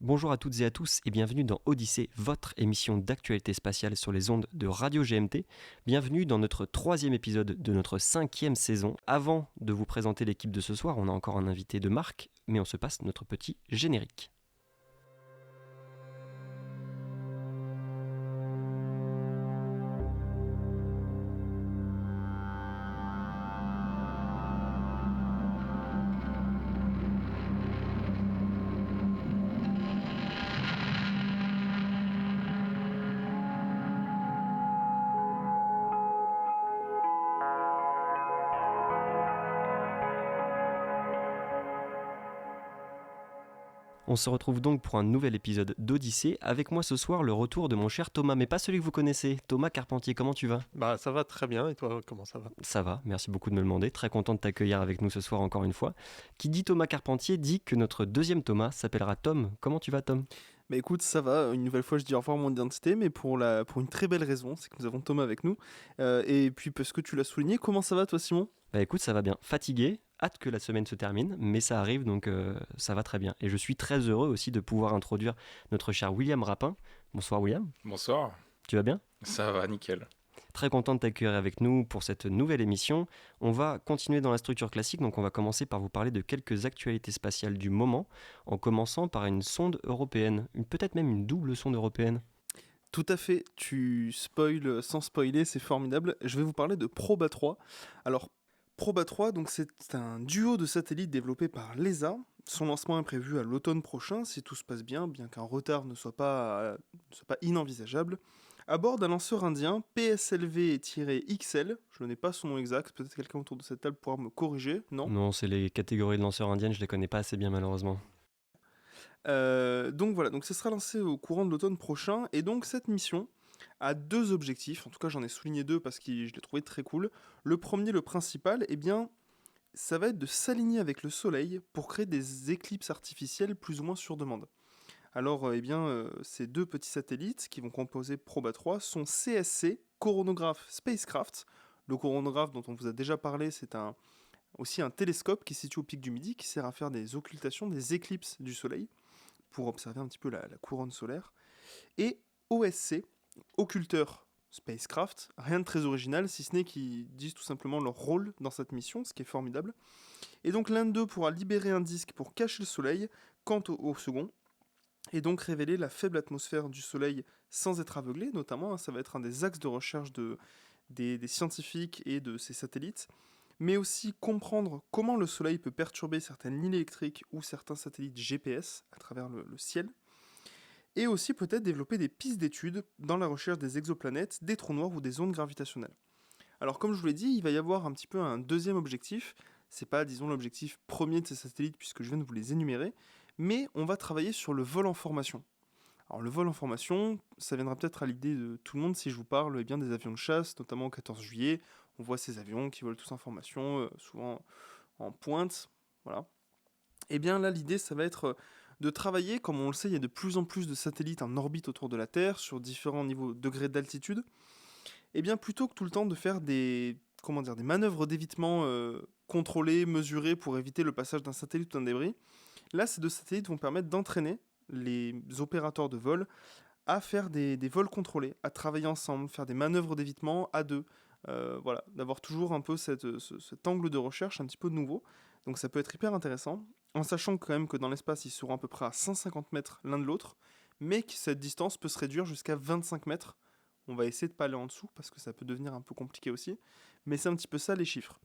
Bonjour à toutes et à tous et bienvenue dans Odyssée, votre émission d'actualité spatiale sur les ondes de Radio GMT. Bienvenue dans notre 3e épisode de notre 5e saison. Avant de vous présenter l'équipe de ce soir, on a encore un invité de marque, mais on se passe notre petit générique. On se retrouve donc pour un nouvel épisode d'Odyssée. Avec moi ce soir, le retour de mon cher Thomas, mais pas celui que vous connaissez. Thomas Carpentier, comment tu vas ? Bah ça va très bien, et toi, comment ça va ? Ça va, merci beaucoup de me le demander. Très content de t'accueillir avec nous ce soir encore une fois. Qui dit Thomas Carpentier dit que notre deuxième Thomas s'appellera Tom. Comment tu vas, Tom ? Bah écoute, ça va, une nouvelle fois je dis au revoir à mon identité, mais pour une très belle raison, c'est que nous avons Thomas avec nous. Et puis parce que tu l'as souligné, comment ça va toi Simon ? Bah écoute, ça va bien. Fatigué, hâte que la semaine se termine, mais ça arrive donc ça va très bien. Et je suis très heureux aussi de pouvoir introduire notre cher William Rapin. Bonsoir William. Bonsoir. Tu vas bien ? Ça va, nickel. Très content de t'accueillir avec nous pour cette nouvelle émission. On va continuer dans la structure classique, donc on va commencer par vous parler de quelques actualités spatiales du moment, en commençant par une sonde européenne, peut-être même une double sonde européenne. Tout à fait, tu spoil sans spoiler, c'est formidable. Je vais vous parler de Proba 3. Alors, Proba 3, donc c'est un duo de satellites développé par l'ESA. Son lancement est prévu à l'automne prochain, si tout se passe bien qu'un retard ne soit pas inenvisageable. À bord d'un lanceur indien, PSLV-XL, je n'ai pas son nom exact, peut-être quelqu'un autour de cette table pourra me corriger, non ? Non, c'est les catégories de lanceurs indiennes, je les connais pas assez bien malheureusement. Donc voilà, donc ce sera lancé au courant de l'automne prochain, et donc cette mission a deux objectifs, en tout cas j'en ai souligné deux parce que je l'ai trouvé très cool. Le premier, le principal, eh bien, ça va être de s'aligner avec le Soleil pour créer des éclipses artificielles plus ou moins sur demande. Alors, ces deux petits satellites qui vont composer Proba 3 sont CSC, Coronagraph Spacecraft. Le coronagraphe dont on vous a déjà parlé, c'est aussi un télescope qui est situé au pic du Midi, qui sert à faire des occultations, des éclipses du Soleil, pour observer un petit peu la couronne solaire. Et OSC, Occulteur Spacecraft, rien de très original, si ce n'est qu'ils disent tout simplement leur rôle dans cette mission, ce qui est formidable. Et donc l'un d'eux pourra libérer un disque pour cacher le Soleil, quant au second, et donc révéler la faible atmosphère du Soleil sans être aveuglé, notamment, ça va être un des axes de recherche des scientifiques et de ces satellites, mais aussi comprendre comment le Soleil peut perturber certaines lignes électriques ou certains satellites GPS à travers le ciel, et aussi peut-être développer des pistes d'études dans la recherche des exoplanètes, des trous noirs ou des ondes gravitationnelles. Alors comme je vous l'ai dit, il va y avoir un petit peu un deuxième objectif, c'est pas, disons, l'objectif premier de ces satellites puisque je viens de vous les énumérer, mais on va travailler sur le vol en formation. Alors le vol en formation, ça viendra peut-être à l'idée de tout le monde si je vous parle bien des avions de chasse, notamment au 14 juillet, on voit ces avions qui volent tous en formation, souvent en pointe, voilà. Et bien là l'idée ça va être de travailler, comme on le sait, il y a de plus en plus de satellites en orbite autour de la Terre, sur différents degrés d'altitude, et bien plutôt que tout le temps de faire des manœuvres d'évitement contrôlées, mesurées pour éviter le passage d'un satellite ou d'un débris, là ces deux satellites vont permettre d'entraîner les opérateurs de vol à faire des vols contrôlés, à travailler ensemble, faire des manœuvres d'évitement à deux, d'avoir toujours un peu cet angle de recherche un petit peu nouveau, donc ça peut être hyper intéressant, en sachant quand même que dans l'espace ils seront à peu près à 150 mètres l'un de l'autre, mais que cette distance peut se réduire jusqu'à 25 mètres, on va essayer de pas aller en dessous, parce que ça peut devenir un peu compliqué aussi, mais c'est un petit peu ça les chiffres.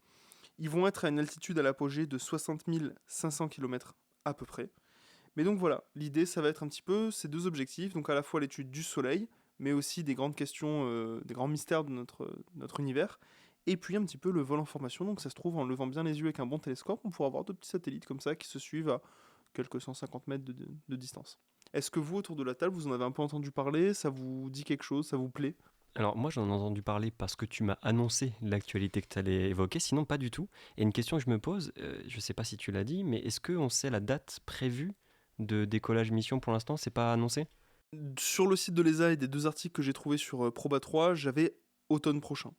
Ils vont être à une altitude à l'apogée de 60 500 km à peu près. Mais donc voilà, l'idée ça va être un petit peu ces deux objectifs, donc à la fois l'étude du Soleil, mais aussi des grandes questions, des grands mystères de notre univers, et puis un petit peu le vol en formation, donc ça se trouve en levant bien les yeux avec un bon télescope, on pourra avoir deux petits satellites comme ça qui se suivent à quelques 150 mètres de distance. Est-ce que vous, autour de la table, vous en avez un peu entendu parler, ça vous dit quelque chose, ça vous plaît ? Alors moi j'en ai entendu parler parce que tu m'as annoncé l'actualité que tu allais évoquer, sinon pas du tout. Et une question que je me pose, je sais pas si tu l'as dit, mais est-ce qu'on sait la date prévue de décollage mission pour l'instant ? C'est pas annoncé ? Sur le site de l'ESA et des deux articles que j'ai trouvés sur Proba 3, j'avais automne prochain.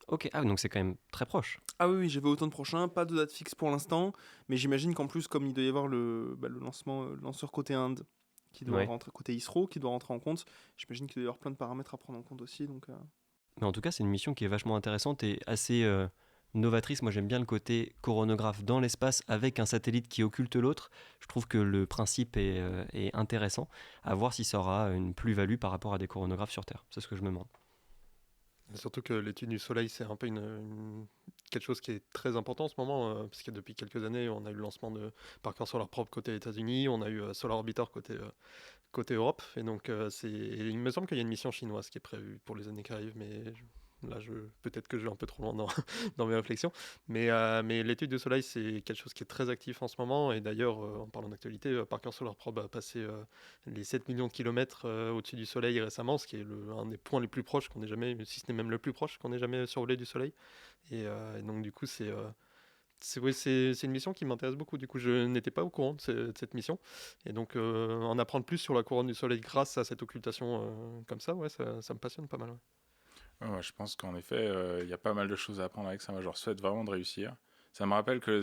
Ok, donc c'est quand même très proche. Ah oui, j'avais automne prochain, pas de date fixe pour l'instant, mais j'imagine qu'en plus, comme il doit y avoir le lancement, le lanceur côté Inde, qui doit Ouais. rentrer côté ISRO, qui doit rentrer en compte. J'imagine qu'il doit y avoir plein de paramètres à prendre en compte aussi. Donc, Mais en tout cas, c'est une mission qui est vachement intéressante et assez novatrice. Moi, j'aime bien le côté coronographe dans l'espace avec un satellite qui occulte l'autre. Je trouve que le principe est intéressant. À voir si ça aura une plus-value par rapport à des coronographes sur Terre. C'est ce que je me demande. Et surtout que l'étude du Soleil, c'est un peu quelque chose qui est très important en ce moment, parce que depuis quelques années, on a eu le lancement de Parker Solar Probe côté États-Unis, on a eu Solar Orbiter côté Europe, et donc il me semble qu'il y a une mission chinoise qui est prévue pour les années qui arrivent, mais là, peut-être que je vais un peu trop loin dans, dans mes réflexions. Mais l'étude du Soleil, c'est quelque chose qui est très actif en ce moment, et d'ailleurs, en parlant d'actualité, Parker Solar Probe a passé les 7 millions de kilomètres au-dessus du Soleil récemment, ce qui est un des points les plus proches qu'on ait jamais, si ce n'est même le plus proche qu'on ait jamais survolé du Soleil. Et donc, du coup, c'est une mission qui m'intéresse beaucoup. Du coup, je n'étais pas au courant de cette mission. Et donc, en apprendre plus sur la couronne du Soleil grâce à cette occultation comme ça, ouais, ça me passionne pas mal. Ouais. Ouais, je pense qu'en effet, il y a pas mal de choses à apprendre avec ça. Moi, je leur souhaite vraiment de réussir. Ça me rappelle que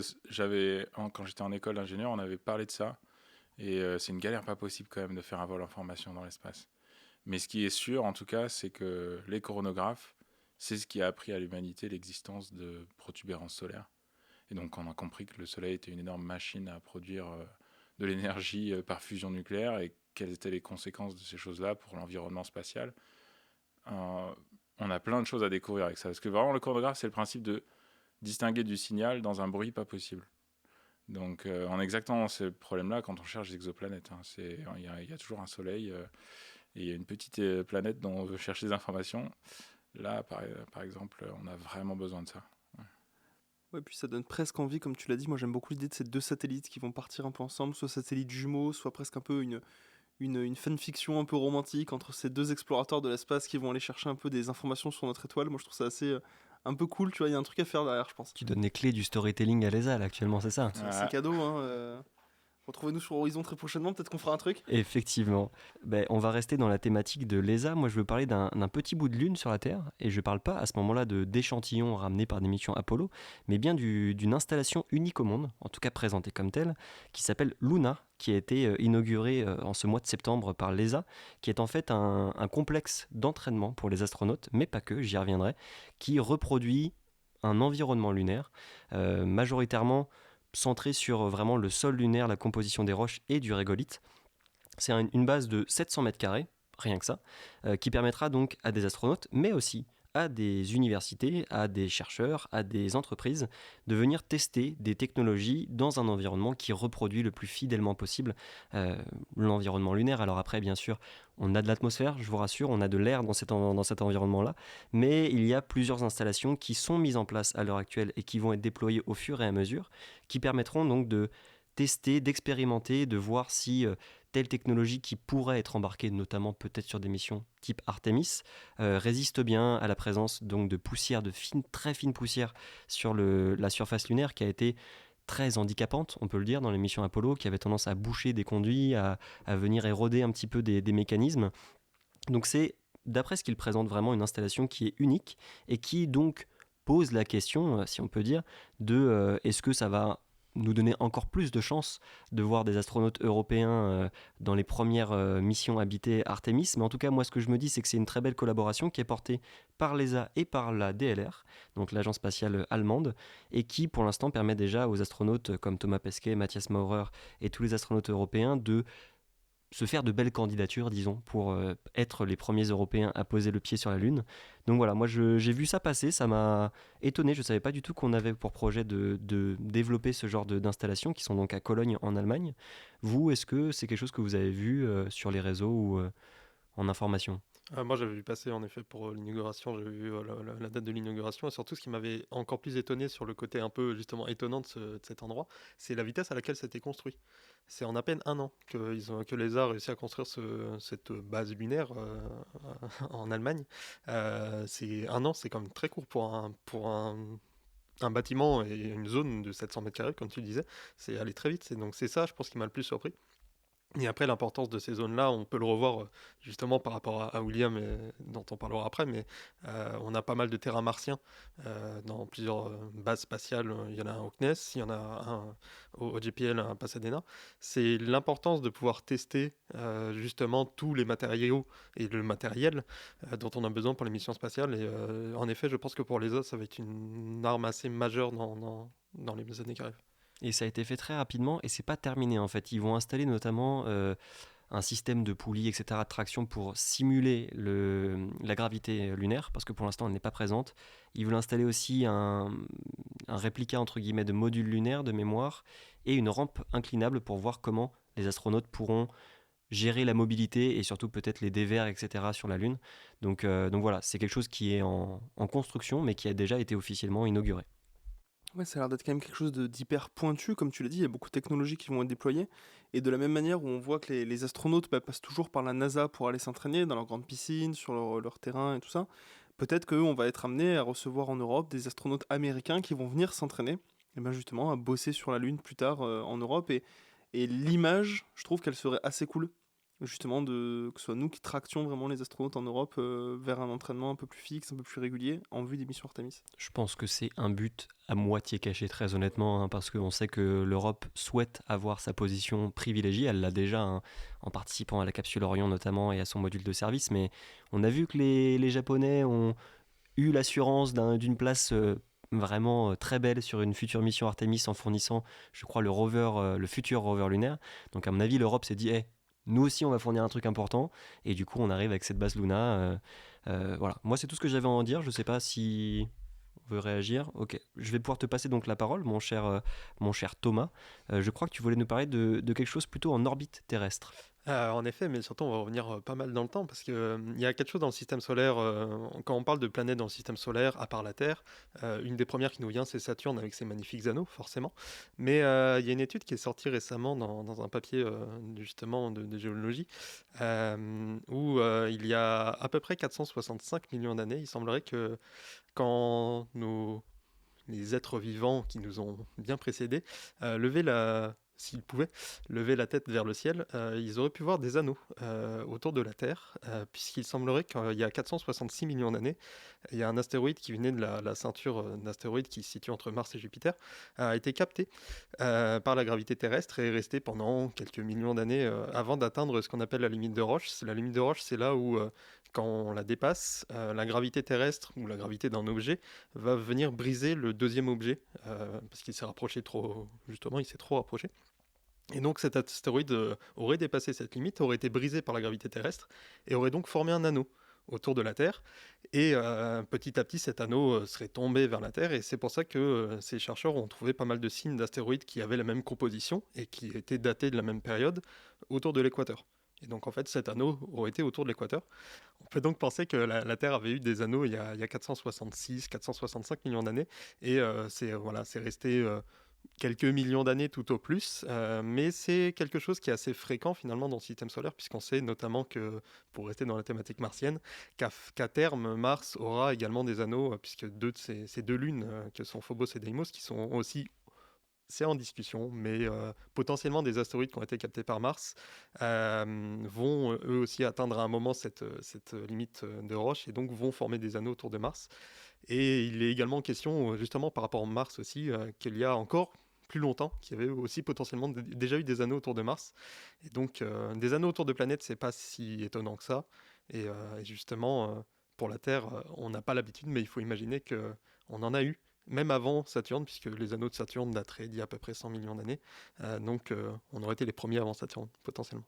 quand j'étais en école d'ingénieur, on avait parlé de ça. Et c'est une galère pas possible quand même de faire un vol en formation dans l'espace. Mais ce qui est sûr, en tout cas, c'est que les coronographes, c'est ce qui a appris à l'humanité l'existence de protubérances solaires. Et donc, on a compris que le Soleil était une énorme machine à produire de l'énergie par fusion nucléaire et quelles étaient les conséquences de ces choses-là pour l'environnement spatial. On a plein de choses à découvrir avec ça. Parce que vraiment, le coronographe, c'est le principe de distinguer du signal dans un bruit pas possible. Donc, en exactement ce problème-là, quand on cherche des exoplanètes, il y a toujours un Soleil et il y a une petite planète dont on veut chercher des informations. Là, par exemple, on a vraiment besoin de ça. ouais, puis ça donne presque envie, comme tu l'as dit. Moi, j'aime beaucoup l'idée de ces deux satellites qui vont partir un peu ensemble, soit satellites jumeaux, soit presque un peu une fanfiction un peu romantique entre ces deux explorateurs de l'espace qui vont aller chercher un peu des informations sur notre étoile. Moi, je trouve ça assez un peu cool, tu vois. Il y a un truc à faire derrière, je pense. Tu donnes les clés du storytelling à l'ESA, là, actuellement, c'est ça? C'est cadeau, hein. Retrouvez-nous sur Horizon très prochainement, peut-être qu'on fera un truc. Effectivement. Ben, on va rester dans la thématique de l'ESA. Moi, je veux parler d'un petit bout de lune sur la Terre. Et je ne parle pas à ce moment-là d'échantillons ramenés par des missions Apollo, mais bien d'une installation unique au monde, en tout cas présentée comme telle, qui s'appelle Luna, qui a été inaugurée en ce mois de septembre par l'ESA, qui est en fait un complexe d'entraînement pour les astronautes, mais pas que, j'y reviendrai, qui reproduit un environnement lunaire, majoritairement centré sur vraiment le sol lunaire, la composition des roches et du régolithe. C'est une base de 700 mètres carrés, rien que ça, qui permettra donc à des astronautes, mais aussi à des universités, à des chercheurs, à des entreprises, de venir tester des technologies dans un environnement qui reproduit le plus fidèlement possible l'environnement lunaire. Alors après, bien sûr, on a de l'atmosphère, je vous rassure, on a de l'air dans cet environnement-là, mais il y a plusieurs installations qui sont mises en place à l'heure actuelle et qui vont être déployées au fur et à mesure, qui permettront donc de tester, d'expérimenter, de voir si telle technologie qui pourrait être embarquée, notamment peut-être sur des missions type Artemis, résiste bien à la présence donc de poussière, très fine poussière sur la surface lunaire qui a été très handicapante, on peut le dire, dans les missions Apollo, qui avait tendance à boucher des conduits, à venir éroder un petit peu des mécanismes. Donc c'est, d'après ce qu'il présente, vraiment une installation qui est unique et qui donc pose la question, si on peut dire, de est-ce que ça va nous donner encore plus de chances de voir des astronautes européens dans les premières missions habitées Artemis. Mais en tout cas, moi, ce que je me dis, c'est que c'est une très belle collaboration qui est portée par l'ESA et par la DLR, donc l'agence spatiale allemande, et qui, pour l'instant, permet déjà aux astronautes comme Thomas Pesquet, Matthias Maurer et tous les astronautes européens de se faire de belles candidatures, disons, pour être les premiers Européens à poser le pied sur la Lune. Donc voilà, moi j'ai vu ça passer, ça m'a étonné, je ne savais pas du tout qu'on avait pour projet de développer ce genre d'installations qui sont donc à Cologne en Allemagne. Vous, est-ce que c'est quelque chose que vous avez vu sur les réseaux ou en information ? Moi, j'avais vu passer, en effet, pour l'inauguration, j'avais vu la date de l'inauguration, et surtout, ce qui m'avait encore plus étonné sur le côté un peu, justement, étonnant de cet endroit, c'est la vitesse à laquelle ça a été construit. C'est en à peine un an que l'ESA a réussi à construire cette base lunaire en Allemagne. C'est un an, c'est quand même très court pour un bâtiment et une zone de 700 mètres carrés, comme tu le disais. C'est allé très vite, donc c'est ça, je pense, qui m'a le plus surpris. Et après, l'importance de ces zones-là, on peut le revoir justement par rapport à William, dont on parlera après, mais on a pas mal de terrains martiens dans plusieurs bases spatiales. Il y en a un au CNES, il y en a un au JPL à Pasadena. C'est l'importance de pouvoir tester justement tous les matériaux et le matériel dont on a besoin pour les missions spatiales. Et en effet, je pense que pour l'ESA, ça va être une arme assez majeure dans les années qui arrivent. Et ça a été fait très rapidement et c'est pas terminé en fait. Ils vont installer notamment un système de poulies, etc., de traction pour simuler la gravité lunaire, parce que pour l'instant elle n'est pas présente. Ils veulent installer aussi un réplica entre guillemets de module lunaire de mémoire et une rampe inclinable pour voir comment les astronautes pourront gérer la mobilité et surtout peut-être les dévers, etc., sur la Lune. Donc voilà, c'est quelque chose qui est en construction mais qui a déjà été officiellement inauguré. Ouais, ça a l'air d'être quand même quelque chose d'hyper pointu, comme tu l'as dit, il y a beaucoup de technologies qui vont être déployées. Et de la même manière où on voit que les astronautes passent toujours par la NASA pour aller s'entraîner dans leur grande piscine, sur leur terrain et tout ça, peut-être qu'on va être amené à recevoir en Europe des astronautes américains qui vont venir s'entraîner, et bien justement à bosser sur la Lune plus tard en Europe. Et l'image, je trouve qu'elle serait assez cool, justement, que ce soit nous qui tractions vraiment les astronautes en Europe vers un entraînement un peu plus fixe, un peu plus régulier, en vue des missions Artemis. Je pense que c'est un but à moitié caché, très honnêtement, hein, parce qu'on sait que l'Europe souhaite avoir sa position privilégiée. Elle l'a déjà, hein, en participant à la capsule Orion notamment et à son module de service. Mais on a vu que les Japonais ont eu l'assurance d'une place vraiment très belle sur une future mission Artemis en fournissant, je crois, le futur rover lunaire. Donc à mon avis, l'Europe s'est dit, nous aussi on va fournir un truc important. Et du coup, on arrive avec cette base Luna. Voilà. Moi, c'est tout ce que j'avais à en dire. Je sais pas si veut réagir. Ok, je vais pouvoir te passer donc la parole, mon cher Thomas. Je crois que tu voulais nous parler de quelque chose plutôt en orbite terrestre. En effet, mais surtout on va revenir pas mal dans le temps parce que il y a quelque chose dans le système solaire. Quand on parle de planètes dans le système solaire, à part la Terre, une des premières qui nous vient, c'est Saturne avec ses magnifiques anneaux, forcément. Mais il y a une étude qui est sortie récemment dans un papier justement de géologie où il y a à peu près 465 millions d'années, il semblerait que quand les êtres vivants qui nous ont bien précédés s'ils pouvaient lever la tête vers le ciel, ils auraient pu voir des anneaux autour de la Terre, puisqu'il semblerait qu'il y a 466 millions d'années, il y a un astéroïde qui venait de la ceinture d'astéroïdes qui se situe entre Mars et Jupiter, a été capté par la gravité terrestre et est resté pendant quelques millions d'années avant d'atteindre ce qu'on appelle la limite de Roche. La limite de Roche, c'est là où quand on la dépasse, la gravité terrestre ou la gravité d'un objet va venir briser le deuxième objet parce qu'il s'est rapproché trop, justement, il s'est trop rapproché. Et donc cet astéroïde aurait dépassé cette limite, aurait été brisé par la gravité terrestre et aurait donc formé un anneau autour de la Terre. Et petit à petit, cet anneau serait tombé vers la Terre. Et c'est pour ça que ces chercheurs ont trouvé pas mal de signes d'astéroïdes qui avaient la même composition et qui étaient datés de la même période autour de l'équateur. Et donc en fait, cet anneau aurait été autour de l'équateur. On peut donc penser que la Terre avait eu des anneaux il y a 466, 465 millions d'années. Et c'est resté quelques millions d'années tout au plus, mais c'est quelque chose qui est assez fréquent finalement dans le système solaire, puisqu'on sait notamment que, pour rester dans la thématique martienne, qu'à terme, Mars aura également des anneaux, puisque ces deux lunes, que sont Phobos et Deimos, qui sont aussi, c'est en discussion, mais potentiellement des astéroïdes qui ont été captés par Mars, vont eux aussi atteindre à un moment cette limite de Roche, et donc vont former des anneaux autour de Mars. Et il est également question, justement par rapport à Mars aussi, qu'il y a encore plus longtemps, qu'il y avait aussi potentiellement déjà eu des anneaux autour de Mars. Et donc des anneaux autour de planètes, c'est pas si étonnant que ça. Et justement, pour la Terre, on n'a pas l'habitude, mais il faut imaginer qu'on en a eu, même avant Saturne, puisque les anneaux de Saturne dateraient d'il y a à peu près 100 millions d'années. Donc on aurait été les premiers avant Saturne, potentiellement.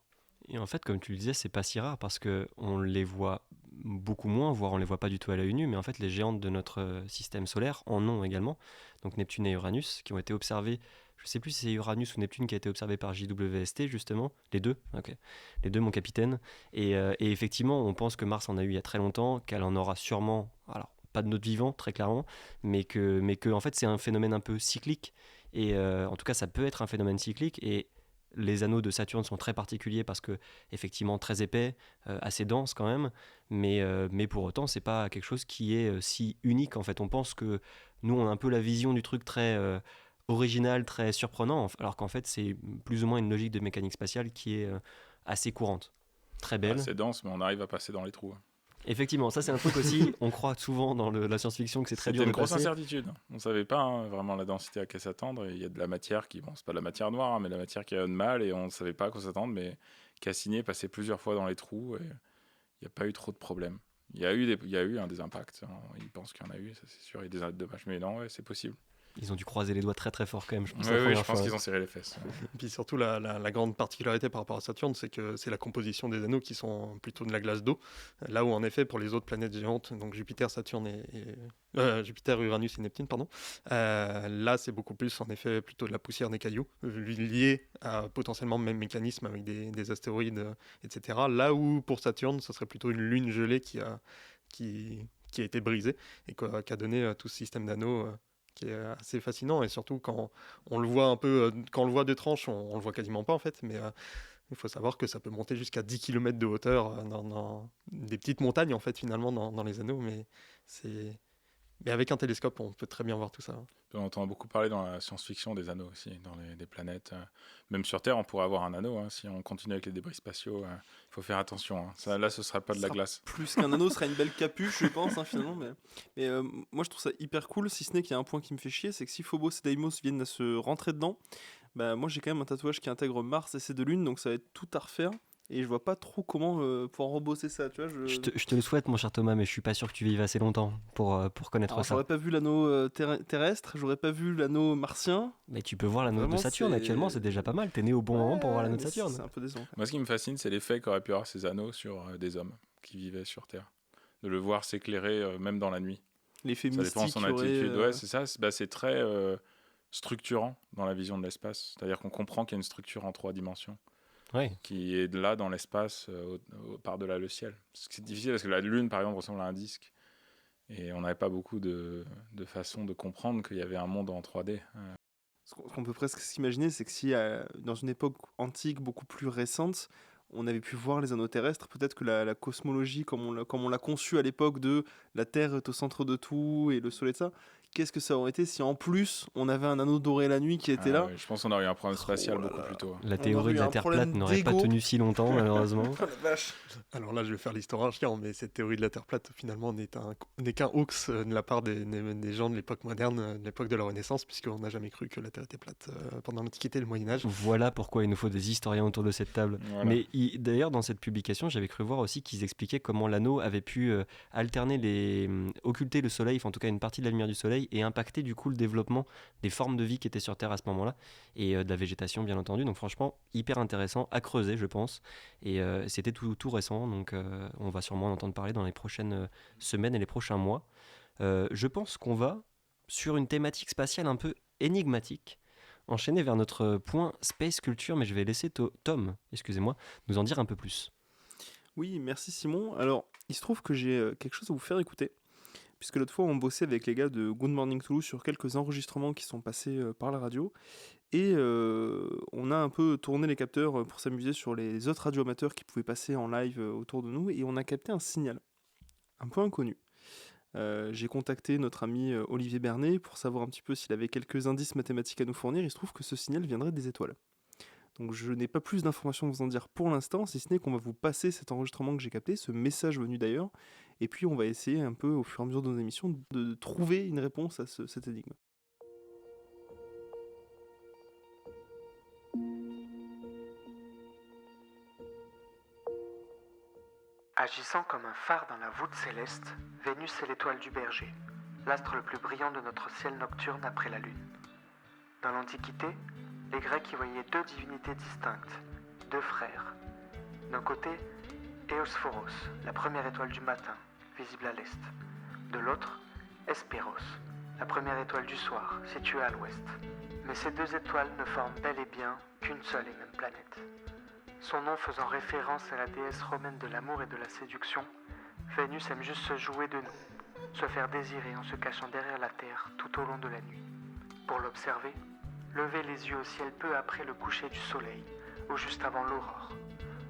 Et en fait, comme tu le disais, c'est pas si rare parce qu'on les voit beaucoup moins, voire on les voit pas du tout à l'œil nu, mais en fait les géantes de notre système solaire en ont également, donc Neptune et Uranus, qui ont été observés, je sais plus si c'est Uranus ou Neptune qui a été observé par JWST justement, les deux, ok, les deux mon capitaine, et effectivement on pense que Mars en a eu il y a très longtemps, qu'elle en aura sûrement, alors pas de notre vivant très clairement, mais que en fait c'est un phénomène un peu cyclique, et en tout cas ça peut être un phénomène cyclique, et les anneaux de Saturne sont très particuliers parce que effectivement très épais, assez denses quand même, mais pour autant c'est pas quelque chose qui est si unique en fait. On pense que nous on a un peu la vision du truc très original, très surprenant, alors qu'en fait c'est plus ou moins une logique de mécanique spatiale qui est assez courante. Très belle. C'est dense, mais on arrive à passer dans les trous. Effectivement, ça c'est un truc aussi, on croit souvent dans la science-fiction que c'est très dur de C'était une grosse passer. incertitude. On ne savait pas vraiment la densité à quoi s'attendre. Il y a de la matière qui, c'est pas de la matière noire, mais de la matière qui rayonne mal, et on ne savait pas à quoi s'attendre, mais Cassini est passé plusieurs fois dans les trous, et il n'y a pas eu trop de problèmes. Il y a eu des impacts, il pense qu'il y en a eu, ça c'est sûr, il y a des dommages, mais non, c'est possible. Ils ont dû croiser les doigts très très fort quand même, je pense. Oui, je pense qu'ils ont serré les fesses. Et puis surtout, la grande particularité par rapport à Saturne, c'est que c'est la composition des anneaux qui sont plutôt de la glace d'eau. Là où en effet, pour les autres planètes géantes, donc Jupiter, Saturne Jupiter, Uranus et Neptune, là c'est beaucoup plus en effet plutôt de la poussière des cailloux, liée à potentiellement le même mécanisme avec des astéroïdes, etc. Là où pour Saturne, ce serait plutôt une lune gelée qui a été brisée et qui a donné tout ce système d'anneaux. Qui est assez fascinant, et surtout quand on le voit un peu, quand on le voit de tranche, on le voit quasiment pas en fait, mais il faut savoir que ça peut monter jusqu'à 10 km de hauteur dans des petites montagnes en fait finalement dans les anneaux, mais avec un télescope on peut très bien voir tout ça. On entend beaucoup parler dans la science-fiction des anneaux aussi, dans des planètes. Même sur Terre, on pourrait avoir un anneau. Si on continue avec les débris spatiaux, il faut faire attention. Là, ce ne sera pas de la glace. Plus qu'un anneau, ce sera une belle capuche, je pense, finalement. Mais moi, je trouve ça hyper cool, si ce n'est qu'il y a un point qui me fait chier, c'est que si Phobos et Deimos viennent à se rentrer dedans, moi, j'ai quand même un tatouage qui intègre Mars et ses 2 lunes, donc ça va être tout à refaire. Et je vois pas trop comment pouvoir rebosser ça, tu vois. Je te le souhaite, mon cher Thomas, mais je suis pas sûr que tu vives assez longtemps pour connaître ça. J'aurais pas vu l'anneau terrestre, j'aurais pas vu l'anneau martien. Mais tu peux voir l'anneau de Saturne actuellement, c'est déjà pas mal. T'es né au bon moment pour voir l'anneau de Saturne. C'est un peu décevant. Moi, ce qui me fascine, c'est l'effet qu'auraient pu avoir ces anneaux sur des hommes qui vivaient sur Terre. De le voir s'éclairer même dans la nuit. L'effet mystique. Ça dépend de son attitude. Ouais, c'est ça. C'est très structurant dans la vision de l'espace. C'est-à-dire qu'on comprend qu'il y a une structure en 3 dimensions. Ouais. Qui est là dans l'espace, par-delà le ciel. C'est difficile parce que la Lune, par exemple, ressemble à un disque. Et on n'avait pas beaucoup de façons de comprendre qu'il y avait un monde en 3D. Ce qu'on peut presque s'imaginer, c'est que si, dans une époque antique beaucoup plus récente, on avait pu voir les anneaux terrestres, peut-être que la cosmologie, comme on l'a conçue à l'époque de la Terre est au centre de tout et le Soleil de ça, qu'est-ce que ça aurait été si en plus on avait un anneau doré la nuit qui était là. Ouais, je pense qu'on aurait eu un problème spatial beaucoup plus tôt. La théorie de la Terre plate n'aurait pas tenu si longtemps, malheureusement. Oh la vache. Alors là, je vais faire l'historien chiant, mais cette théorie de la Terre plate, finalement, n'est qu'un hoax de la part des gens de l'époque moderne, de l'époque de la Renaissance, puisqu'on n'a jamais cru que la Terre était plate pendant l'Antiquité et le Moyen-Âge. Voilà pourquoi il nous faut des historiens autour de cette table. Voilà. Mais d'ailleurs, dans cette publication, j'avais cru voir aussi qu'ils expliquaient comment l'anneau avait pu occulter le Soleil, enfin en tout cas une partie de la lumière du Soleil, et impacter du coup le développement des formes de vie qui étaient sur Terre à ce moment-là, et de la végétation bien entendu. Donc franchement, hyper intéressant à creuser, je pense. Et c'était tout récent, donc on va sûrement en entendre parler dans les prochaines semaines et les prochains mois. Je pense qu'on va, sur une thématique spatiale un peu énigmatique, enchaîner vers notre point Space Culture, mais je vais laisser Tom, nous en dire un peu plus. Oui, merci Simon. Alors, il se trouve que j'ai quelque chose à vous faire écouter, puisque l'autre fois on bossait avec les gars de Good Morning Toulouse sur quelques enregistrements qui sont passés par la radio, et on a un peu tourné les capteurs pour s'amuser sur les autres radioamateurs qui pouvaient passer en live autour de nous, et on a capté un signal un peu inconnu. J'ai contacté notre ami Olivier Bernet pour savoir un petit peu s'il avait quelques indices mathématiques à nous fournir. Il se trouve que ce signal viendrait des étoiles. Donc je n'ai pas plus d'informations à vous en dire pour l'instant, si ce n'est qu'on va vous passer cet enregistrement que j'ai capté, ce message venu d'ailleurs, et puis on va essayer un peu au fur et à mesure de nos émissions de trouver une réponse à cette énigme. Agissant comme un phare dans la voûte céleste, Vénus est l'étoile du Berger, l'astre le plus brillant de notre ciel nocturne après la Lune. Dans l'Antiquité, les Grecs y voyaient 2 divinités distinctes, 2 frères. D'un côté, Eosphoros, la première étoile du matin, visible à l'est. De l'autre, Hespéros, la première étoile du soir, située à l'ouest. Mais ces 2 étoiles ne forment bel et bien qu'une seule et même planète. Son nom faisant référence à la déesse romaine de l'amour et de la séduction, Vénus aime juste se jouer de nous, se faire désirer en se cachant derrière la Terre tout au long de la nuit. Pour l'observer, levez les yeux au ciel peu après le coucher du soleil, ou juste avant l'aurore.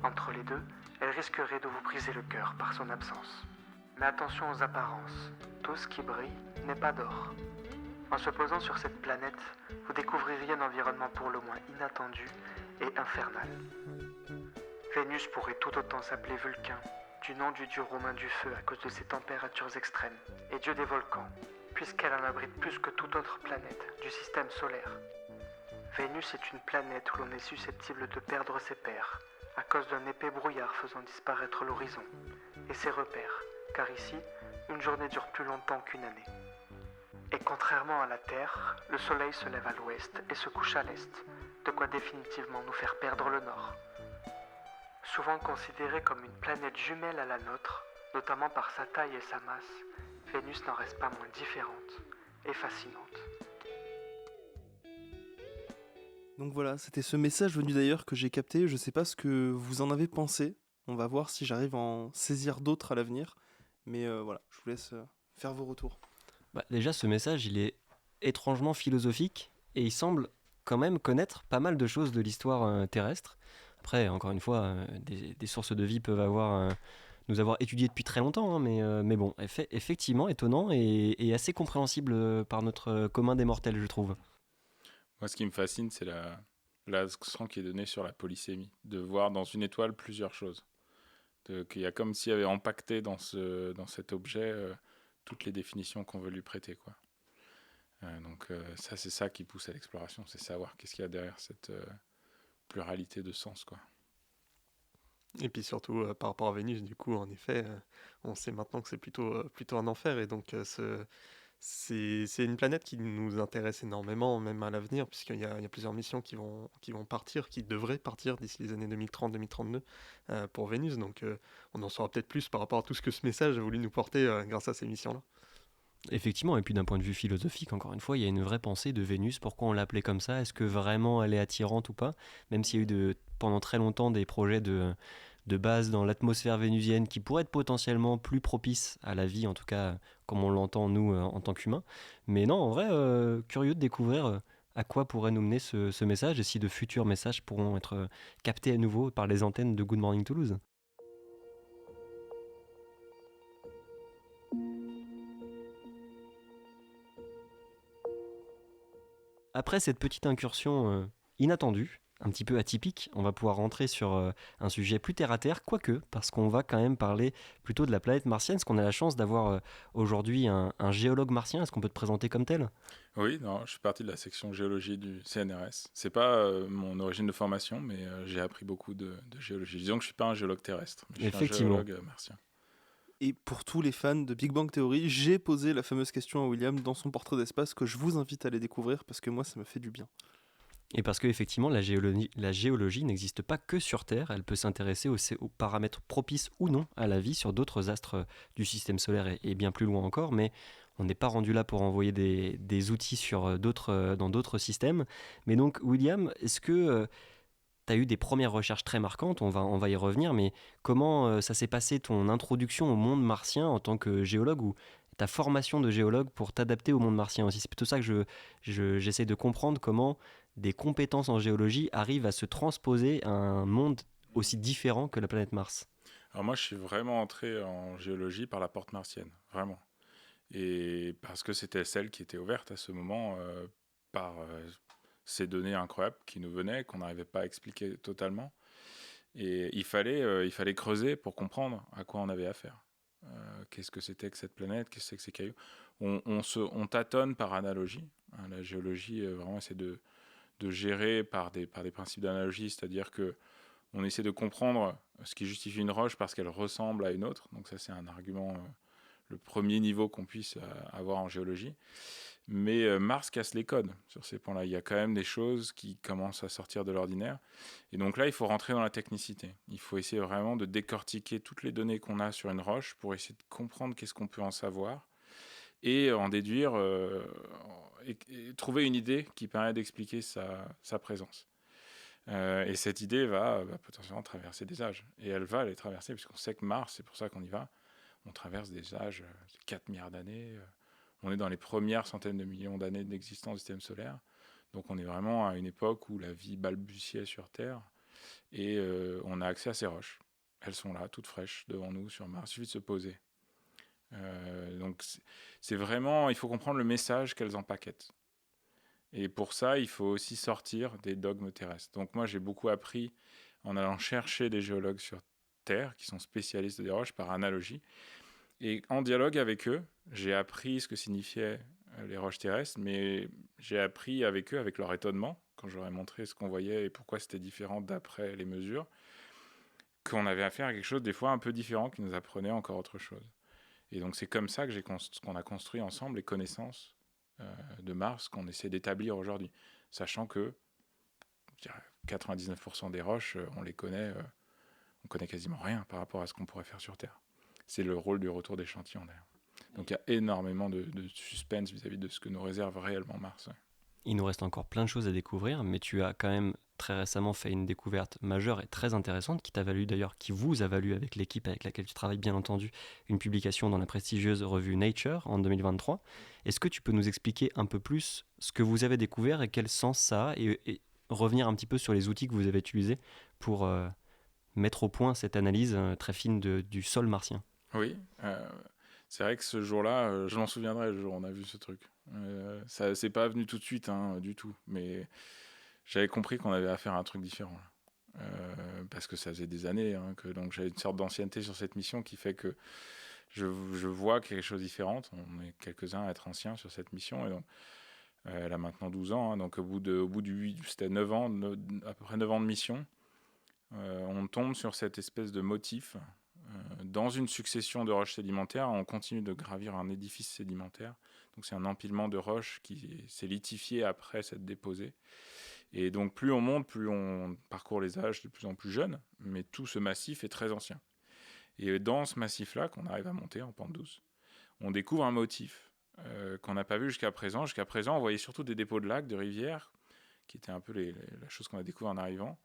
Entre les deux, elle risquerait de vous briser le cœur par son absence. Mais attention aux apparences, tout ce qui brille n'est pas d'or. En se posant sur cette planète, vous découvririez un environnement pour le moins inattendu et infernal. Vénus pourrait tout autant s'appeler Vulcain, du nom du dieu romain du feu à cause de ses températures extrêmes, et dieu des volcans, puisqu'elle en abrite plus que toute autre planète du système solaire. Vénus est une planète où l'on est susceptible de perdre ses pairs, à cause d'un épais brouillard faisant disparaître l'horizon, et ses repères, car ici, une journée dure plus longtemps qu'une année. Et contrairement à la Terre, le Soleil se lève à l'ouest et se couche à l'est, de quoi définitivement nous faire perdre le nord. Souvent considérée comme une planète jumelle à la nôtre, notamment par sa taille et sa masse, Vénus n'en reste pas moins différente et fascinante. Donc voilà, c'était ce message venu d'ailleurs que j'ai capté. Je sais pas ce que vous en avez pensé. On va voir si j'arrive à en saisir d'autres à l'avenir. Mais voilà, je vous laisse faire vos retours. Déjà, ce message, il est étrangement philosophique et il semble quand même connaître pas mal de choses de l'histoire terrestre. Après, encore une fois, des sources de vie peuvent nous avoir étudié depuis très longtemps, hein, mais bon, effectivement, étonnant et assez compréhensible par notre commun des mortels, je trouve. Moi, ce qui me fascine, c'est l'accent qui est donné sur la polysémie, de voir dans une étoile plusieurs choses. Qu'il y a comme s'il y avait empaqueté dans cet objet toutes les définitions qu'on veut lui prêter, quoi. Ça, c'est ça qui pousse à l'exploration, c'est savoir qu'est-ce qu'il y a derrière cette pluralité de sens, quoi. Et puis surtout, par rapport à Vénus, du coup, en effet, on sait maintenant que c'est plutôt un enfer. Et donc, c'est une planète qui nous intéresse énormément, même à l'avenir, puisqu'il y a plusieurs missions qui vont partir, qui devraient partir d'ici les années 2030-2032 pour Vénus. Donc, on en saura peut-être plus par rapport à tout ce que ce message a voulu nous porter grâce à ces missions-là. Effectivement, et puis d'un point de vue philosophique, encore une fois, il y a une vraie pensée de Vénus. Pourquoi on l'appelait comme ça? Est-ce que vraiment elle est attirante ou pas? Même s'il y a eu pendant très longtemps des projets de base dans l'atmosphère vénusienne qui pourraient être potentiellement plus propices à la vie, en tout cas comme on l'entend nous en tant qu'humains. Mais non, en vrai, curieux de découvrir à quoi pourrait nous mener ce message et si de futurs messages pourront être captés à nouveau par les antennes de Good Morning Toulouse. Après cette petite incursion inattendue, un petit peu atypique, on va pouvoir rentrer sur un sujet plus terre-à-terre, quoique, parce qu'on va quand même parler plutôt de la planète martienne. Est-ce qu'on a la chance d'avoir aujourd'hui un géologue martien? Est-ce qu'on peut te présenter comme tel? Oui, non, je suis partie de la section géologie du CNRS. C'est pas mon origine de formation, mais j'ai appris beaucoup de géologie. Disons que je suis pas un géologue terrestre, mais je suis un Effectivement. géologue martien. Et pour tous les fans de Big Bang Theory, j'ai posé la fameuse question à William dans son portrait d'espace que je vous invite à aller découvrir parce que moi, ça me fait du bien. Et parce qu'effectivement, la géologie n'existe pas que sur Terre, elle peut s'intéresser aux paramètres propices ou non à la vie sur d'autres astres du système solaire et bien plus loin encore, mais on n'est pas rendu là pour envoyer des outils dans d'autres systèmes. Mais donc, William, est-ce que tu as eu des premières recherches très marquantes? On va y revenir, mais comment ça s'est passé ton introduction au monde martien en tant que géologue ou ta formation de géologue pour t'adapter au monde martien aussi? C'est plutôt ça que j'essaie de comprendre, comment des compétences en géologie arrivent à se transposer à un monde aussi différent que la planète Mars. Alors moi, je suis vraiment entré en géologie par la porte martienne, vraiment. Et parce que c'était celle qui était ouverte à ce moment par ces données incroyables qui nous venaient, qu'on n'arrivait pas à expliquer totalement. Et il fallait creuser pour comprendre à quoi on avait affaire. Qu'est-ce que c'était que cette planète? Qu'est-ce que c'est que ces cailloux? On tâtonne par analogie. Hein, la géologie, vraiment, c'est de gérer par des principes d'analogie, c'est-à-dire que on essaie de comprendre ce qui justifie une roche parce qu'elle ressemble à une autre. Donc ça, c'est un argument, le premier niveau qu'on puisse avoir en géologie. Mais Mars casse les codes sur ces points-là. Il y a quand même des choses qui commencent à sortir de l'ordinaire. Et donc là, il faut rentrer dans la technicité. Il faut essayer vraiment de décortiquer toutes les données qu'on a sur une roche pour essayer de comprendre qu'est-ce qu'on peut en savoir et en déduire et trouver une idée qui permet d'expliquer sa présence. Et cette idée va potentiellement traverser des âges. Et elle va les traverser, puisqu'on sait que Mars, c'est pour ça qu'on y va, on traverse des âges de 4 milliards d'années. On est dans les premières centaines de millions d'années d'existence du système solaire. Donc on est vraiment à une époque où la vie balbutiait sur Terre. Et on a accès à ces roches. Elles sont là, toutes fraîches, devant nous, sur Mars. Il suffit de se poser. Donc c'est vraiment, il faut comprendre le message qu'elles empaquettent. Et pour ça, il faut aussi sortir des dogmes terrestres. Donc moi, j'ai beaucoup appris en allant chercher des géologues sur Terre qui sont spécialistes des roches par analogie. Et en dialogue avec eux, j'ai appris ce que signifiaient les roches terrestres, mais j'ai appris avec eux, avec leur étonnement, quand je leur ai montré ce qu'on voyait et pourquoi c'était différent d'après les mesures, qu'on avait affaire à quelque chose des fois un peu différent qui nous apprenait encore autre chose. Et donc c'est comme ça que qu'on a construit ensemble les connaissances de Mars qu'on essaie d'établir aujourd'hui, sachant que je dirais, 99% des roches, on connaît quasiment rien par rapport à ce qu'on pourrait faire sur Terre. C'est le rôle du retour d'échantillons d'ailleurs. Donc il y a énormément de suspense vis-à-vis de ce que nous réserve réellement Mars. Ouais. Il nous reste encore plein de choses à découvrir, mais tu as quand même très récemment fait une découverte majeure et très intéressante qui vous a valu avec l'équipe avec laquelle tu travailles bien entendu, une publication dans la prestigieuse revue Nature en 2023. Est-ce que tu peux nous expliquer un peu plus ce que vous avez découvert et quel sens ça a et revenir un petit peu sur les outils que vous avez utilisés pour mettre au point cette analyse très fine du sol martien? Oui, c'est vrai que ce jour-là, je m'en souviendrai le jour où on a vu ce truc. Ça c'est pas venu tout de suite, du tout, mais j'avais compris qu'on avait affaire à un truc différent. Parce que ça faisait des années, donc j'avais une sorte d'ancienneté sur cette mission qui fait que je vois quelque chose de différent. On est quelques-uns à être anciens sur cette mission, et donc elle a maintenant 12 ans, donc au bout du c'était 9 ans, à peu près 9 ans de mission, on tombe sur cette espèce de motif. Dans une succession de roches sédimentaires, on continue de gravir un édifice sédimentaire. Donc c'est un empilement de roches qui s'est litifié après s'être déposé. Et donc plus on monte, plus on parcourt les âges de plus en plus jeunes, mais tout ce massif est très ancien. Et dans ce massif-là, qu'on arrive à monter en pente douce, on découvre un motif qu'on n'a pas vu jusqu'à présent. Jusqu'à présent, on voyait surtout des dépôts de lacs, de rivières, qui étaient un peu la chose qu'on a découvert en arrivant,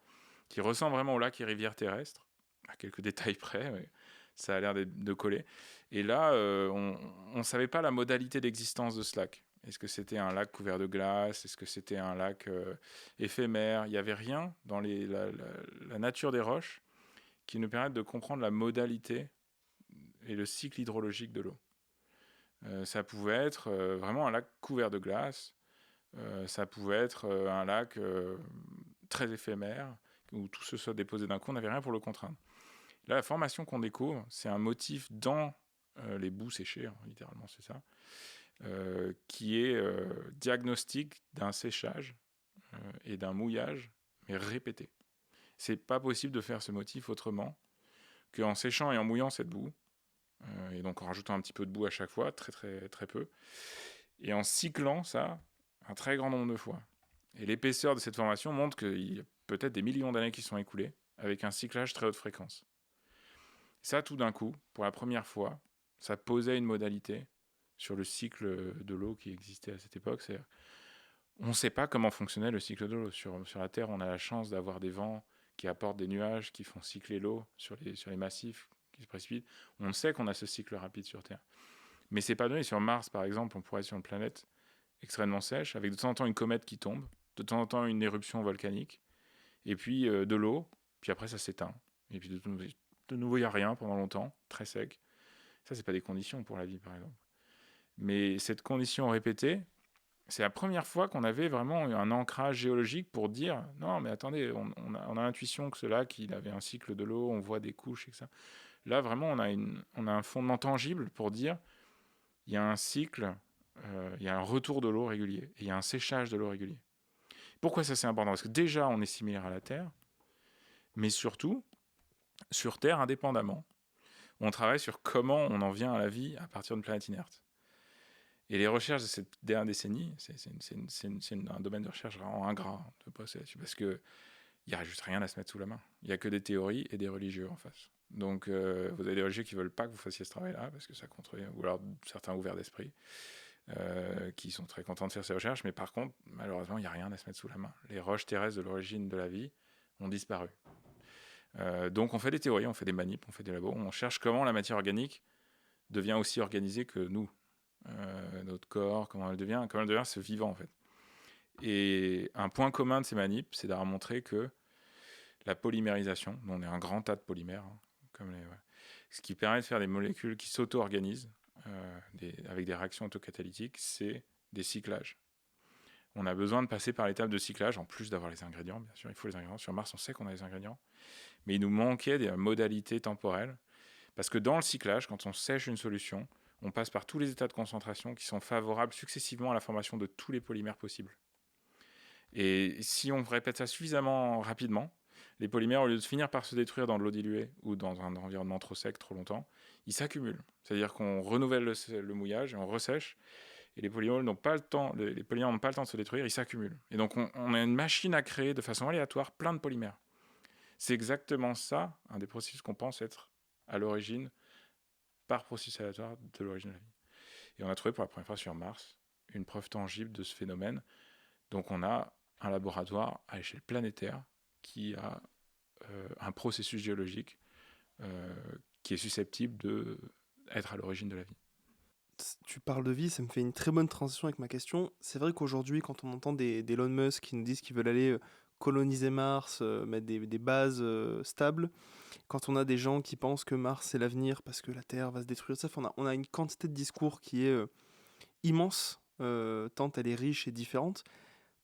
qui ressemblent vraiment aux lacs et rivières terrestres, à quelques détails près, mais ça a l'air de coller. Et là, on ne savait pas la modalité d'existence de ce lac. Est-ce que c'était un lac couvert de glace? Est-ce que c'était un lac éphémère? Il n'y avait rien dans la nature des roches qui nous permette de comprendre la modalité et le cycle hydrologique de l'eau. Ça pouvait être vraiment un lac couvert de glace. Ça pouvait être un lac très éphémère, où tout se soit déposé d'un coup. On n'avait rien pour le contraindre. Là, la formation qu'on découvre, c'est un motif dans les boues séchées, littéralement c'est ça, qui est diagnostic d'un séchage et d'un mouillage, mais répété. C'est pas possible de faire ce motif autrement qu'en séchant et en mouillant cette boue, et donc en rajoutant un petit peu de boue à chaque fois, très très très peu, et en cyclant ça un très grand nombre de fois. Et l'épaisseur de cette formation montre qu'il y a peut-être des millions d'années qui sont écoulées, avec un cyclage très haute fréquence. Ça, tout d'un coup, pour la première fois, ça posait une modalité sur le cycle de l'eau qui existait à cette époque. On ne sait pas comment fonctionnait le cycle de l'eau. Sur la Terre, on a la chance d'avoir des vents qui apportent des nuages, qui font cycler l'eau sur les massifs qui se précipitent. On sait qu'on a ce cycle rapide sur Terre. Mais c'est pas donné. Sur Mars, par exemple, on pourrait être sur une planète extrêmement sèche, avec de temps en temps une comète qui tombe, de temps en temps une éruption volcanique, et puis de l'eau, puis après ça s'éteint. Et puis de nouveau, il n'y a rien pendant longtemps, très sec. Ça, c'est pas des conditions pour la vie, par exemple. Mais cette condition répétée, c'est la première fois qu'on avait vraiment un ancrage géologique pour dire non, mais attendez, on a l'intuition que ce lac, il avait un cycle de l'eau, on voit des couches et que ça. Là, vraiment, on a un fondement tangible pour dire il y a un cycle, il y a un retour de l'eau régulier, et il y a un séchage de l'eau régulier. Pourquoi ça, c'est important? Parce que déjà, on est similaire à la Terre, mais surtout, sur Terre, indépendamment, on travaille sur comment on en vient à la vie à partir d'une planète inerte. Et les recherches de cette dernière décennie, c'est un domaine de recherche vraiment ingrat de bosser là-dessus, parce qu'il n'y a juste rien à se mettre sous la main. Il n'y a que des théories et des religieux en face. Donc vous avez des religieux qui ne veulent pas que vous fassiez ce travail-là, parce que ça contredit, ou alors certains ouverts d'esprit, qui sont très contents de faire ces recherches, mais par contre, malheureusement, il n'y a rien à se mettre sous la main. Les roches terrestres de l'origine de la vie ont disparu. Donc on fait des théories, on fait des manips, on fait des labos, on cherche comment la matière organique devient aussi organisée que nous. Notre corps, comment elle devient ce vivant en fait. Et un point commun de ces manips, c'est d'avoir montré que la polymérisation, on est un grand tas de polymères, ce qui permet de faire des molécules qui s'auto-organisent avec des réactions autocatalytiques, c'est des cyclages. On a besoin de passer par l'étape de cyclage, en plus d'avoir les ingrédients, bien sûr, il faut les ingrédients. Sur Mars, on sait qu'on a les ingrédients, mais il nous manquait des modalités temporelles, parce que dans le cyclage, quand on sèche une solution, on passe par tous les états de concentration qui sont favorables successivement à la formation de tous les polymères possibles. Et si on répète ça suffisamment rapidement, les polymères, au lieu de finir par se détruire dans de l'eau diluée ou dans un environnement trop sec, trop longtemps, ils s'accumulent. C'est-à-dire qu'on renouvelle le mouillage et on ressèche, et les polymères n'ont pas le temps de se détruire, ils s'accumulent. Et donc on a une machine à créer de façon aléatoire plein de polymères. C'est exactement ça, un des processus qu'on pense être à l'origine, par processus aléatoire, de l'origine de la vie. Et on a trouvé pour la première fois sur Mars une preuve tangible de ce phénomène. Donc on a un laboratoire à échelle planétaire qui a un processus géologique qui est susceptible d'être à l'origine de la vie. Tu parles de vie, ça me fait une très bonne transition avec ma question. C'est vrai qu'aujourd'hui, quand on entend des Elon Musk qui nous disent qu'ils veulent aller coloniser Mars, mettre des bases stables, quand on a des gens qui pensent que Mars c'est l'avenir parce que la Terre va se détruire, ça, on a une quantité de discours qui est immense, tant elle est riche et différente.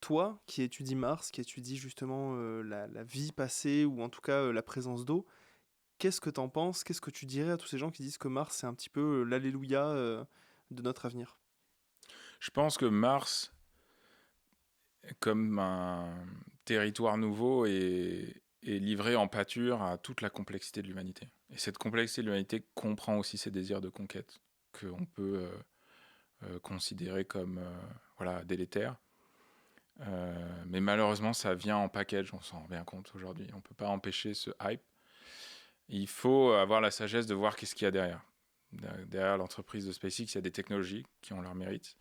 Toi, qui étudies Mars, qui étudies justement la vie passée ou en tout cas la présence d'eau, qu'est-ce que t'en penses? Qu'est-ce que tu dirais à tous ces gens qui disent que Mars c'est un petit peu l'alléluia de notre avenir? Je pense que Mars, comme un territoire nouveau, est livré en pâture à toute la complexité de l'humanité. Et cette complexité de l'humanité comprend aussi ses désirs de conquête, qu'on peut considérer comme délétères. Mais malheureusement, ça vient en package, on s'en rend bien compte aujourd'hui. On ne peut pas empêcher ce hype. Il faut avoir la sagesse de voir qu'est-ce qu'il y a derrière. Derrière l'entreprise de SpaceX, il y a des technologies qui ont leur mérite.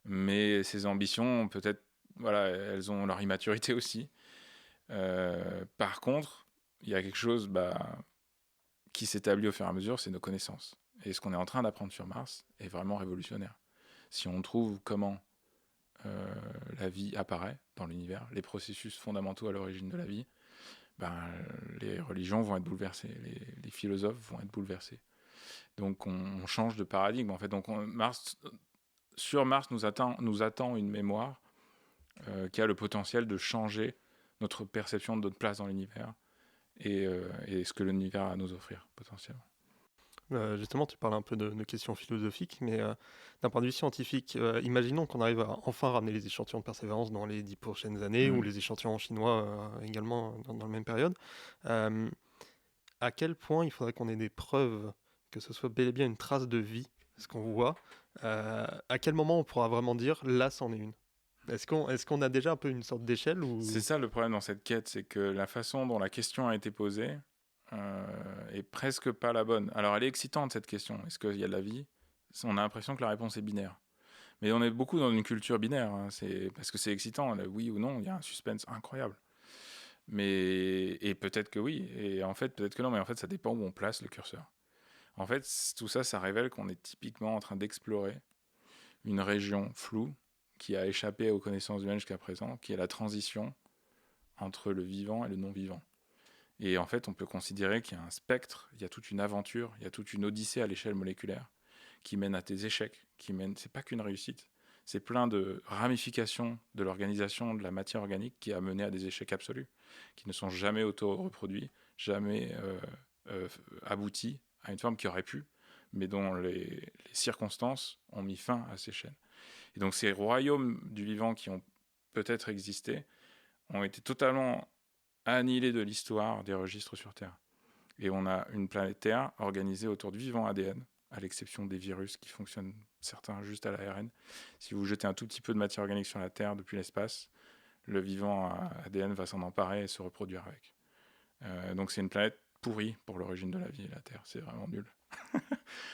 Mais ces ambitions, peut-être, elles ont leur immaturité aussi. Par contre, il y a quelque chose qui s'établit au fur et à mesure, c'est nos connaissances. Et ce qu'on est en train d'apprendre sur Mars est vraiment révolutionnaire. Si on trouve comment la vie apparaît dans l'univers, les processus fondamentaux à l'origine de la vie, les religions vont être bouleversées, les philosophes vont être bouleversés. Donc on change de paradigme en fait. Donc sur Mars nous attend une mémoire qui a le potentiel de changer notre perception de notre place dans l'univers et ce que l'univers a à nous offrir potentiellement. Justement, tu parles un peu de questions philosophiques, mais d'un point de vue scientifique, imaginons qu'on arrive à enfin ramener les échantillons de Persévérance dans les 10 prochaines années, ou les échantillons chinois également dans la même période. À quel point il faudrait qu'on ait des preuves que ce soit bel et bien une trace de vie, ce qu'on voit? À quel moment on pourra vraiment dire, là, c'en est une? Est-ce qu'on a déjà un peu une sorte d'échelle ou... C'est ça le problème dans cette quête, c'est que la façon dont la question a été posée est presque pas la bonne. Alors elle est excitante cette question, est-ce qu'il y a de la vie? On a l'impression que la réponse est binaire. Mais on est beaucoup dans une culture binaire, parce que c'est excitant, là, oui ou non, il y a un suspense incroyable. Et peut-être que oui, et en fait peut-être que non, mais en fait ça dépend où on place le curseur. En fait tout ça, ça révèle qu'on est typiquement en train d'explorer une région floue qui a échappé aux connaissances humaines jusqu'à présent, qui est la transition entre le vivant et le non-vivant. Et en fait, on peut considérer qu'il y a un spectre, il y a toute une aventure, il y a toute une odyssée à l'échelle moléculaire qui mène à des échecs, c'est pas qu'une réussite, c'est plein de ramifications de l'organisation de la matière organique qui a mené à des échecs absolus, qui ne sont jamais auto-reproduits, jamais aboutis à une forme qui aurait pu, mais dont les circonstances ont mis fin à ces chaînes. Et donc ces royaumes du vivant qui ont peut-être existé ont été totalement annihilés de l'histoire des registres sur Terre. Et on a une planète Terre organisée autour du vivant ADN, à l'exception des virus qui fonctionnent, certains juste à l'ARN. Si vous jetez un tout petit peu de matière organique sur la Terre depuis l'espace, le vivant ADN va s'en emparer et se reproduire avec. Donc c'est une planète pourrie pour l'origine de la vie, la Terre. C'est vraiment nul.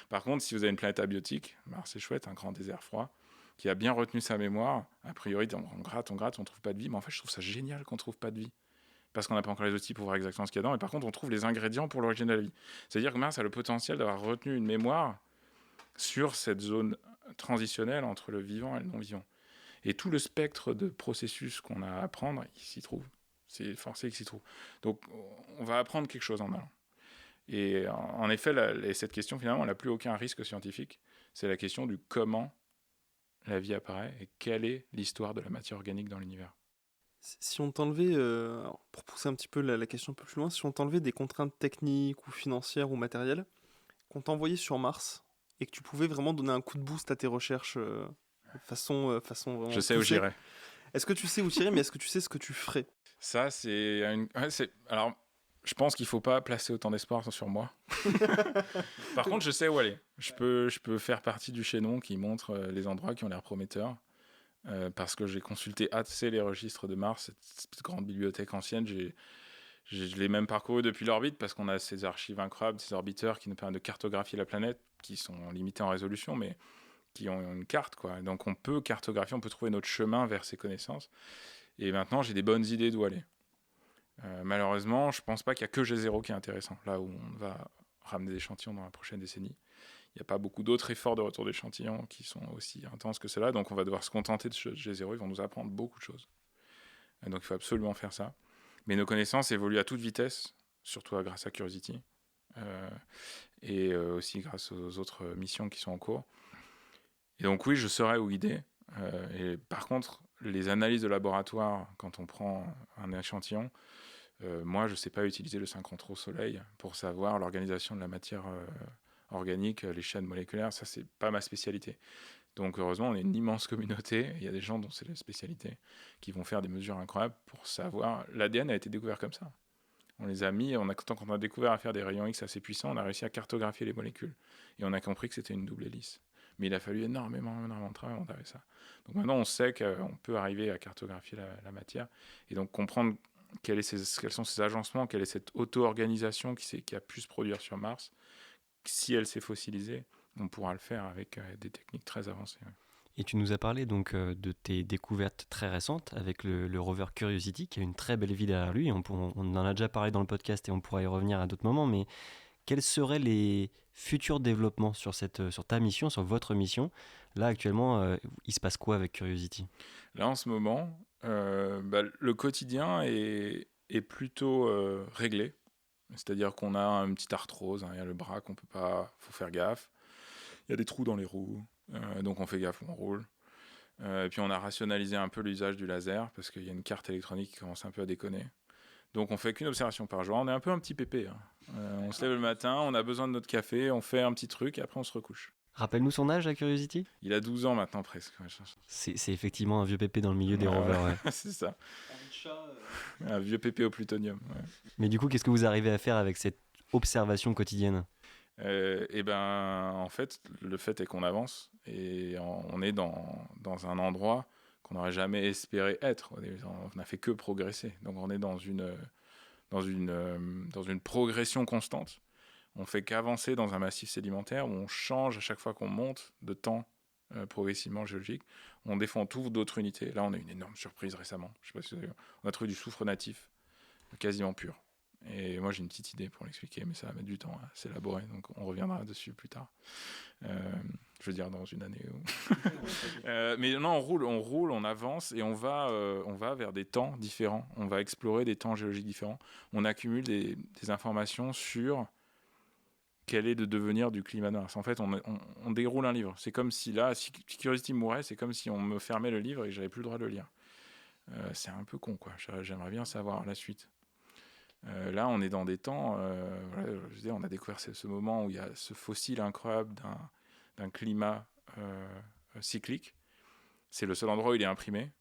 Par contre, si vous avez une planète abiotique, Mars c'est chouette, un grand désert froid, qui a bien retenu sa mémoire, a priori on gratte, on trouve pas de vie, mais en fait je trouve ça génial qu'on trouve pas de vie, parce qu'on n'a pas encore les outils pour voir exactement ce qu'il y a dedans, mais par contre on trouve les ingrédients pour l'origine de la vie. C'est-à-dire que Mars a le potentiel d'avoir retenu une mémoire sur cette zone transitionnelle entre le vivant et le non-vivant. Et tout le spectre de processus qu'on a à apprendre, il s'y trouve. C'est forcé qu'il s'y trouve. Donc on va apprendre quelque chose en allant. Et en effet, cette question, finalement, elle n'a plus aucun risque scientifique. C'est la question du comment la vie apparaît et quelle est l'histoire de la matière organique dans l'univers. Si on t'enlevait, alors, pour pousser un petit peu la question un peu plus loin, si on t'enlevait des contraintes techniques ou financières ou matérielles, qu'on t'envoyait sur Mars et que tu pouvais vraiment donner un coup de boost à tes recherches façon vraiment Je sais où poussée. j'irai. Est-ce que tu sais où tirer, mais est-ce que tu sais ce que tu ferais? Ça, alors, je pense qu'il ne faut pas placer autant d'espoir sur moi. Par contre, je sais où aller. Je peux faire partie du chaînon qui montre les endroits qui ont l'air prometteurs. Parce que j'ai consulté assez les registres de Mars, cette grande bibliothèque ancienne. Je l'ai même parcouru depuis l'orbite parce qu'on a ces archives incroyables, ces orbiteurs qui nous permettent de cartographier la planète, qui sont limités en résolution, mais qui ont une carte, quoi. Donc on peut cartographier, on peut trouver notre chemin vers ces connaissances. Et maintenant, j'ai des bonnes idées d'où aller. Malheureusement, je ne pense pas qu'il n'y a que G0 qui est intéressant, là où on va ramener des échantillons dans la prochaine décennie. Il n'y a pas beaucoup d'autres efforts de retour d'échantillons qui sont aussi intenses que cela, donc on va devoir se contenter de G0, ils vont nous apprendre beaucoup de choses. Donc il faut absolument faire ça. Mais nos connaissances évoluent à toute vitesse, surtout grâce à Curiosity, et aussi grâce aux autres missions qui sont en cours. Et donc oui, je saurai où guider. Et par contre, les analyses de laboratoire, quand on prend un échantillon, moi je ne sais pas utiliser le synchrotron au soleil pour savoir l'organisation de la matière organique, les chaînes moléculaires, ça c'est pas ma spécialité. Donc heureusement, on est une immense communauté, il y a des gens dont c'est la spécialité, qui vont faire des mesures incroyables pour savoir. L'ADN a été découvert comme ça. On les a mis, quand on a découvert à faire des rayons X assez puissants, on a réussi à cartographier les molécules. Et on a compris que c'était une double hélice. Mais il a fallu énormément de travail avant d'arriver à ça. Donc maintenant, on sait qu'on peut arriver à cartographier la matière, et donc comprendre quels sont ces agencements, quelle est cette auto-organisation qui a pu se produire sur Mars. Si elle s'est fossilisée, on pourra le faire avec des techniques très avancées. Ouais. Et tu nous as parlé donc de tes découvertes très récentes avec le rover Curiosity qui a une très belle vie derrière lui. On en a déjà parlé dans le podcast et on pourra y revenir à d'autres moments. Mais quels seraient les futurs développements sur ta mission, sur votre mission? Là actuellement, il se passe quoi avec Curiosity? Là en ce moment, le quotidien est plutôt réglé. C'est-à-dire qu'on a une petite arthrose, il y a le bras qu'on peut pas, faut faire gaffe. Il y a des trous dans les roues, donc on fait gaffe où on roule. Et puis on a rationalisé un peu l'usage du laser parce qu'il y a une carte électronique qui commence un peu à déconner. Donc on fait qu'une observation par jour. On est un peu un petit pépé. On se lève le matin, on a besoin de notre café, on fait un petit truc et après on se recouche. Rappelle-nous son âge à Curiosity? Il a 12 ans maintenant presque. C'est effectivement un vieux pépé dans le milieu des rovers. Ouais. C'est ça. Un vieux pépé au plutonium. Ouais. Mais du coup, qu'est-ce que vous arrivez à faire avec cette observation quotidienne? En fait, le fait est qu'on avance et on est dans un endroit qu'on n'aurait jamais espéré être. On n'a fait que progresser. Donc on est dans une progression constante. On fait qu'avancer dans un massif sédimentaire où on change à chaque fois qu'on monte de temps progressivement géologique. On défend d'autres unités. Là, on a une énorme surprise récemment. Je sais pas si on a trouvé du soufre natif, quasiment pur. Et moi, j'ai une petite idée pour l'expliquer, mais ça va mettre du temps à s'élaborer. Donc, on reviendra dessus plus tard. Je veux dire, dans une année. Mais non, on roule, on avance et on va vers des temps différents. On va explorer des temps géologiques différents. On accumule des informations sur quel est le devenir du climat de Mars. En fait, on déroule un livre. C'est comme si Curiosity mourait, c'est comme si on me fermait le livre et que j'avais plus le droit de le lire. C'est un peu con, quoi. J'aimerais bien savoir la suite. Là, on est dans des temps... on a découvert ce moment où il y a ce fossile incroyable d'un climat cyclique. C'est le seul endroit où il est imprimé,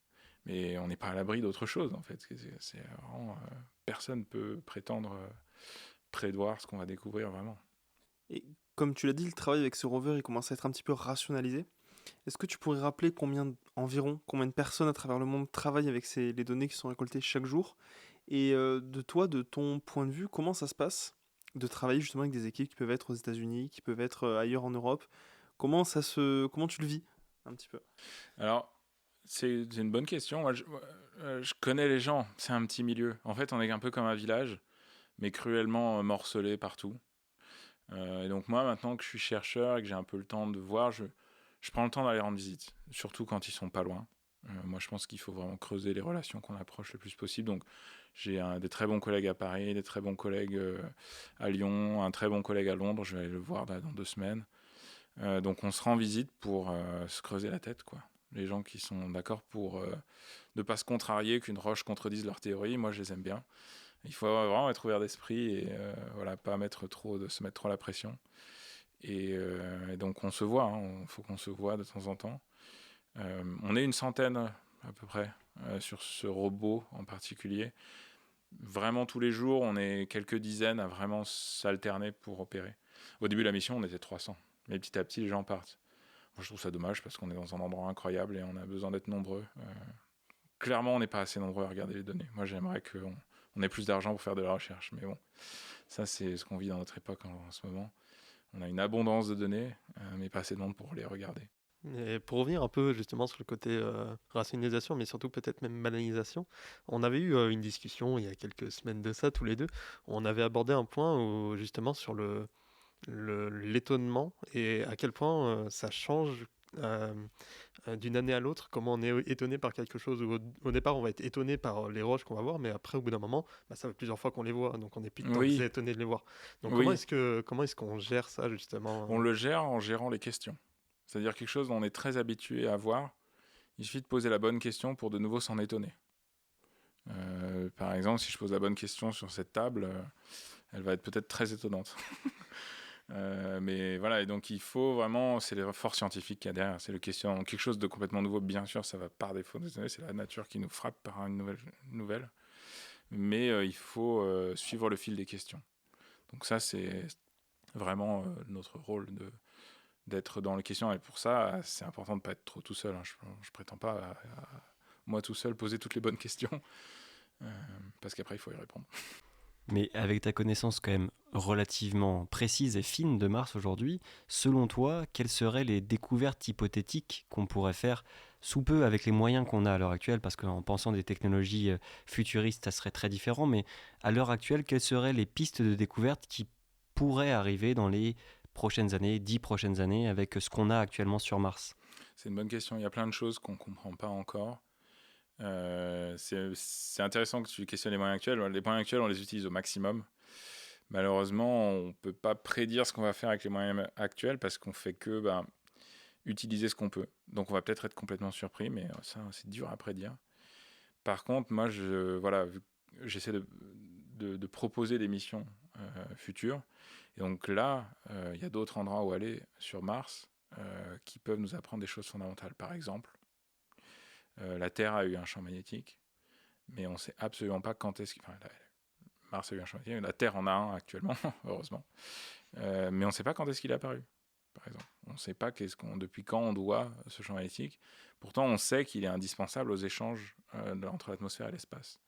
mais on n'est pas à l'abri d'autre chose, en fait. C'est vraiment, personne ne peut prétendre prévoir ce qu'on va découvrir vraiment. Et comme tu l'as dit, le travail avec ce rover, il commence à être un petit peu rationalisé. Est-ce que tu pourrais rappeler combien de personnes à travers le monde travaillent avec les données qui sont récoltées chaque jour? Et de ton point de vue, comment ça se passe de travailler justement avec des équipes qui peuvent être aux États-Unis, qui peuvent être ailleurs en Europe? Comment tu le vis un petit peu? Alors, c'est une bonne question. Moi, je connais les gens. C'est un petit milieu. En fait, on est un peu comme un village, mais cruellement morcelé partout. Et donc moi, maintenant que je suis chercheur et que j'ai un peu le temps de voir, je prends le temps d'aller rendre visite, surtout quand ils sont pas loin. Moi, je pense qu'il faut vraiment creuser les relations qu'on approche le plus possible. Donc, j'ai des très bons collègues à Paris, des très bons collègues à Lyon, un très bon collègue à Londres. Je vais aller le voir là, dans 2 semaines. Donc, on se rend visite pour se creuser la tête, quoi. Les gens qui sont d'accord pour ne pas se contrarier, qu'une roche contredise leur théorie, moi, je les aime bien. Il faut vraiment être ouvert d'esprit et voilà, pas se mettre trop la pression. Et donc, on se voit. Il faut qu'on se voit de temps en temps. On est une centaine à peu près sur ce robot en particulier. Vraiment tous les jours, on est quelques dizaines à vraiment s'alterner pour opérer. Au début de la mission, on était 300. Mais petit à petit, les gens partent. Moi, je trouve ça dommage parce qu'on est dans un endroit incroyable et on a besoin d'être nombreux. Clairement, on n'est pas assez nombreux à regarder les données. Moi, j'aimerais qu'on ait plus d'argent pour faire de la recherche. Mais bon, ça, c'est ce qu'on vit dans notre époque en ce moment. On a une abondance de données, mais pas assez de monde pour les regarder. Et pour revenir un peu justement sur le côté rationalisation, mais surtout peut-être même banalisation, on avait eu une discussion il y a quelques semaines de ça, tous les deux, où on avait abordé un point où, justement sur l'étonnement et à quel point ça change d'une année à l'autre, comment on est étonné par quelque chose. Au départ, on va être étonné par les roches qu'on va voir, mais après, au bout d'un moment, ça fait plusieurs fois qu'on les voit, donc on n'est plus tant que ça étonné de les voir. Donc Oui. comment est-ce qu'on gère ça justement On le gère en gérant les questions. C'est-à-dire quelque chose dont on est très habitué à voir. Il suffit de poser la bonne question pour de nouveau s'en étonner. Par exemple, si je pose la bonne question sur cette table, elle va être peut-être très étonnante. Mais voilà, et donc il faut vraiment, c'est les forces scientifiques qu'il y a derrière, c'est quelque chose de complètement nouveau. Bien sûr, ça va par défaut nous étonner, c'est la nature qui nous frappe par une nouvelle. Mais il faut suivre le fil des questions. Donc ça, c'est vraiment notre rôle d'être dans les questions. Et pour ça, c'est important de ne pas être trop tout seul. Je prétends pas à moi tout seul poser toutes les bonnes questions, parce qu'après, il faut y répondre. Mais avec ta connaissance quand même relativement précise et fine de Mars aujourd'hui, selon toi, quelles seraient les découvertes hypothétiques qu'on pourrait faire sous peu avec les moyens qu'on a à l'heure actuelle? Parce qu'en pensant des technologies futuristes, ça serait très différent, mais à l'heure actuelle, quelles seraient les pistes de découverte qui pourraient arriver dans les prochaines années, 10 prochaines années, avec ce qu'on a actuellement sur Mars? C'est une bonne question. Il y a plein de choses qu'on ne comprend pas encore. C'est intéressant que tu questionnes les moyens actuels. Les moyens actuels, on les utilise au maximum. Malheureusement, on ne peut pas prédire ce qu'on va faire avec les moyens actuels parce qu'on fait que utiliser ce qu'on peut. Donc on va peut-être être complètement surpris, mais ça, c'est dur à prédire. Par contre, moi, j'essaie de proposer des missions futures. Et donc là, il y a d'autres endroits où aller sur Mars qui peuvent nous apprendre des choses fondamentales. Par exemple, la Terre a eu un champ magnétique, mais on ne sait absolument pas quand est-ce Mars a eu un champ magnétique, la Terre en a un actuellement, heureusement. Mais on ne sait pas quand est-ce qu'il est apparu, par exemple. On ne sait pas depuis quand on doit ce champ magnétique. Pourtant, on sait qu'il est indispensable aux échanges entre l'atmosphère et l'espace.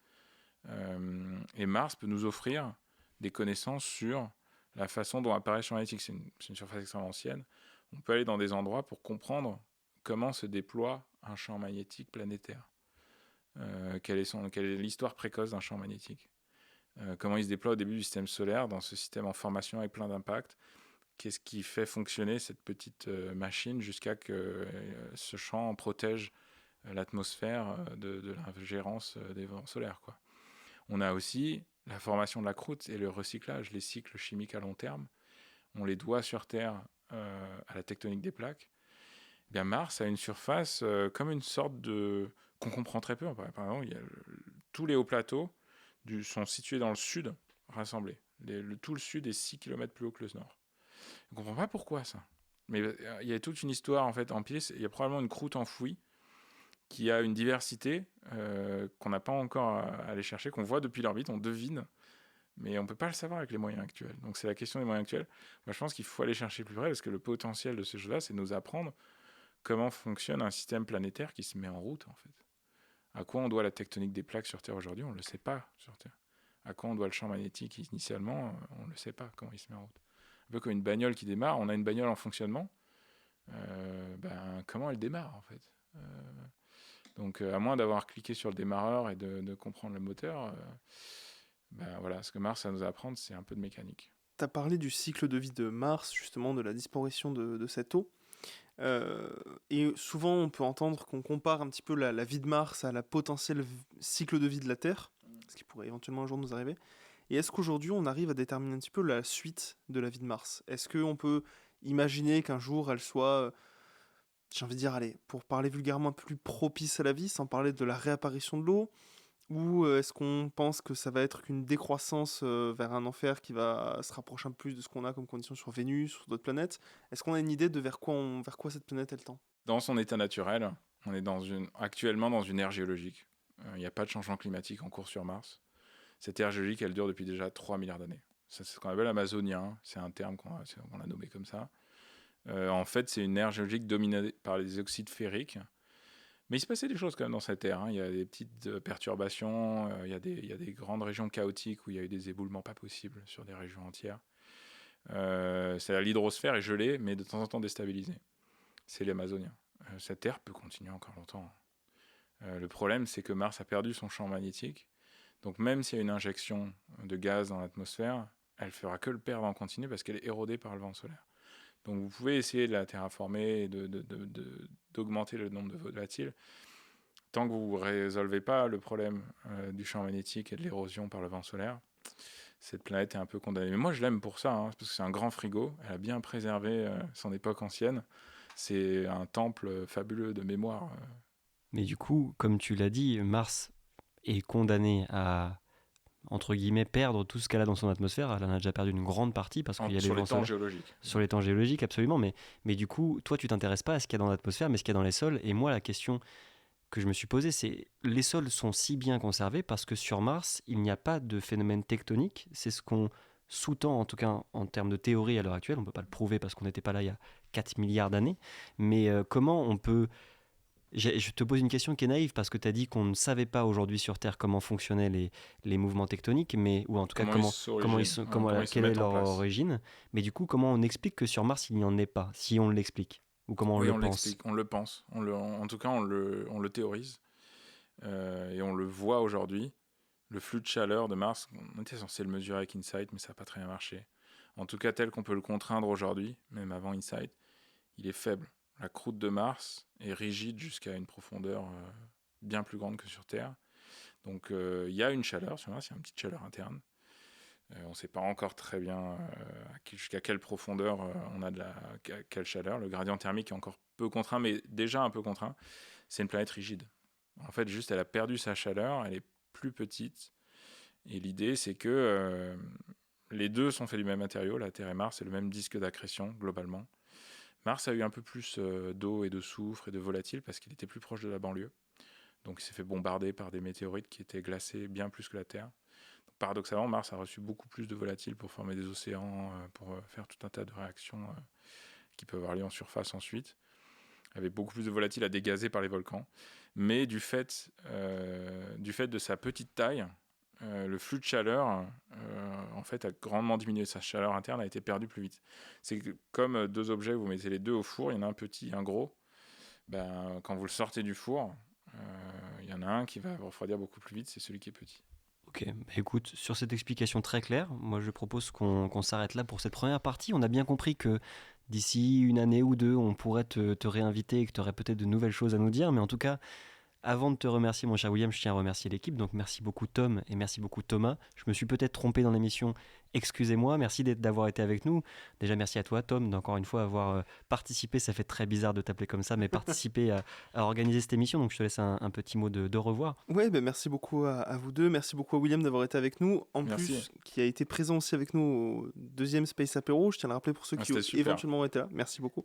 Et Mars peut nous offrir des connaissances sur la façon dont apparaît le champ magnétique. C'est une surface extrêmement ancienne. On peut aller dans des endroits pour comprendre comment se déploie un champ magnétique planétaire. Quelle est l'histoire précoce d'un champ magnétique, comment il se déploie au début du système solaire, dans ce système en formation avec plein d'impacts. Qu'est-ce qui fait fonctionner cette petite machine jusqu'à que ce champ protège l'atmosphère de l'ingérence des vents solaires, quoi. On a aussi la formation de la croûte et le recyclage, les cycles chimiques à long terme. On les doit sur Terre à la tectonique des plaques. Eh bien, Mars a une surface comme une sorte de... qu'on comprend très peu. Par exemple, tous les hauts plateaux sont situés dans le sud, rassemblés. Tout le sud est 6 km plus haut que le nord. On ne comprend pas pourquoi ça. Mais il y a toute une histoire en fait empilée. Il y a probablement une croûte enfouie qui a une diversité qu'on n'a pas encore à aller chercher, qu'on voit depuis l'orbite, on devine, mais on ne peut pas le savoir avec les moyens actuels. Donc c'est la question des moyens actuels. Moi, je pense qu'il faut aller chercher plus près parce que le potentiel de ces choses-là, c'est de nous apprendre comment fonctionne un système planétaire qui se met en route, en fait. À quoi on doit la tectonique des plaques sur Terre aujourd'hui? On ne le sait pas sur Terre. À quoi on doit le champ magnétique initialement? On ne le sait pas, comment il se met en route. Un peu comme une bagnole qui démarre. On a une bagnole en fonctionnement. Comment elle démarre, en fait? Donc, à moins d'avoir cliqué sur le démarreur et de comprendre le moteur, voilà, ce que Mars va nous apprendre, c'est un peu de mécanique. Tu as parlé du cycle de vie de Mars, justement, de la disparition de cette eau. Et souvent, on peut entendre qu'on compare un petit peu la vie de Mars à la potentielle cycle de vie de la Terre, ce qui pourrait éventuellement un jour nous arriver. Et est-ce qu'aujourd'hui, on arrive à déterminer un petit peu la suite de la vie de Mars ? Est-ce qu'on peut imaginer qu'un jour, elle soit, j'ai envie de dire, allez, pour parler vulgairement, un peu plus propice à la vie, sans parler de la réapparition de l'eau ? Ou est-ce qu'on pense que ça va être qu'une décroissance vers un enfer qui va se rapprocher un peu plus de ce qu'on a comme conditions sur Vénus, sur d'autres planètes ? Est-ce qu'on a une idée de vers quoi cette planète elle tend ? Dans son état naturel, on est actuellement dans une ère géologique. Il n'y a pas de changement climatique en cours sur Mars. Cette ère géologique, elle dure depuis déjà 3 milliards d'années. Ça, c'est ce qu'on appelle amazonien, c'est un terme qu'on a nommé comme ça. En fait, c'est une ère géologique dominée par les oxydes ferriques. Mais il se passait des choses quand même dans cette ère. Il y a des petites perturbations, il y a des grandes régions chaotiques où il y a eu des éboulements pas possibles sur des régions entières. C'est-à-dire l'hydrosphère est gelée, mais de temps en temps déstabilisée. C'est l'amazonien. Cette ère peut continuer encore longtemps. Le problème, c'est que Mars a perdu son champ magnétique. Donc même s'il y a une injection de gaz dans l'atmosphère, elle ne fera que le perdre en continu parce qu'elle est érodée par le vent solaire. Donc vous pouvez essayer de la terraformer et d'augmenter le nombre de volatiles. Tant que vous ne résolvez pas le problème du champ magnétique et de l'érosion par le vent solaire, cette planète est un peu condamnée. Mais moi je l'aime pour ça, parce que c'est un grand frigo. Elle a bien préservé son époque ancienne. C'est un temple fabuleux de mémoire. Mais du coup, comme tu l'as dit, Mars est condamnée à, entre guillemets, perdre tout ce qu'elle a dans son atmosphère. Elle en a déjà perdu une grande partie parce qu'il y a sur les les temps géologiques. Sur les temps géologiques, absolument. Mais du coup, toi, tu t'intéresses pas à ce qu'il y a dans l'atmosphère, mais ce qu'il y a dans les sols. Et moi, la question que je me suis posée, c'est les sols sont si bien conservés parce que sur Mars, il n'y a pas de phénomène tectonique. C'est ce qu'on sous-tend, en tout cas en termes de théorie à l'heure actuelle. On ne peut pas le prouver parce qu'on n'était pas là il y a 4 milliards d'années. Mais comment on peut... Je te pose une question qui est naïve parce que tu as dit qu'on ne savait pas aujourd'hui sur Terre comment fonctionnaient les mouvements tectoniques, mais, ou en tout cas quelle est leur origine. Mais du coup, comment on explique que sur Mars, il n'y en ait pas, si on l'explique ? Ou comment on le pense ? On le pense. En tout cas, on le théorise. Et on le voit aujourd'hui. Le flux de chaleur de Mars, on était censé le mesurer avec InSight, mais ça n'a pas très bien marché. En tout cas, tel qu'on peut le contraindre aujourd'hui, même avant InSight, il est faible. La croûte de Mars est rigide jusqu'à une profondeur bien plus grande que sur Terre. Donc il y a une chaleur sur Mars, il y a une petite chaleur interne. On ne sait pas encore très bien jusqu'à quelle profondeur on a quelle chaleur. Le gradient thermique est encore peu contraint, mais déjà un peu contraint. C'est une planète rigide. En fait, juste, elle a perdu sa chaleur, elle est plus petite. Et l'idée, c'est que les deux sont faits du même matériau, la Terre et Mars, c'est le même disque d'accrétion, globalement. Mars a eu un peu plus d'eau et de soufre et de volatiles parce qu'il était plus proche de la banlieue. Donc il s'est fait bombarder par des météorites qui étaient glacés bien plus que la Terre. Donc, paradoxalement, Mars a reçu beaucoup plus de volatiles pour former des océans, pour faire tout un tas de réactions qui peuvent avoir lieu en surface ensuite, avec beaucoup plus de volatiles à dégazer par les volcans. Mais du fait de sa petite taille, le flux de chaleur en fait a grandement diminué. Sa chaleur interne a été perdue plus vite. C'est comme deux objets, vous mettez les deux au four, il y en a un petit, un gros. Quand vous le sortez du four, il y en a un qui va refroidir beaucoup plus vite, c'est celui qui est petit. Ok, écoute, sur cette explication très claire, moi je propose qu'on s'arrête là pour cette première partie. On a bien compris que d'ici une année ou deux, on pourrait te réinviter et que tu aurais peut-être de nouvelles choses à nous dire, mais en tout cas, avant de te remercier, mon cher William, je tiens à remercier l'équipe. Donc merci beaucoup Tom et merci beaucoup Thomas. Je me suis peut-être trompé dans l'émission, excusez-moi. Merci d'avoir été avec nous. Déjà merci à toi Tom d'encore une fois avoir participé. Ça fait très bizarre de t'appeler comme ça, mais participer à organiser cette émission. Donc je te laisse un petit mot de revoir. Ouais, merci beaucoup à vous deux. Merci beaucoup à William d'avoir été avec nous. Merci. Plus, qui a été présent aussi avec nous au deuxième Space Apéro. Je tiens à le rappeler pour ceux qui éventuellement été là. Merci beaucoup.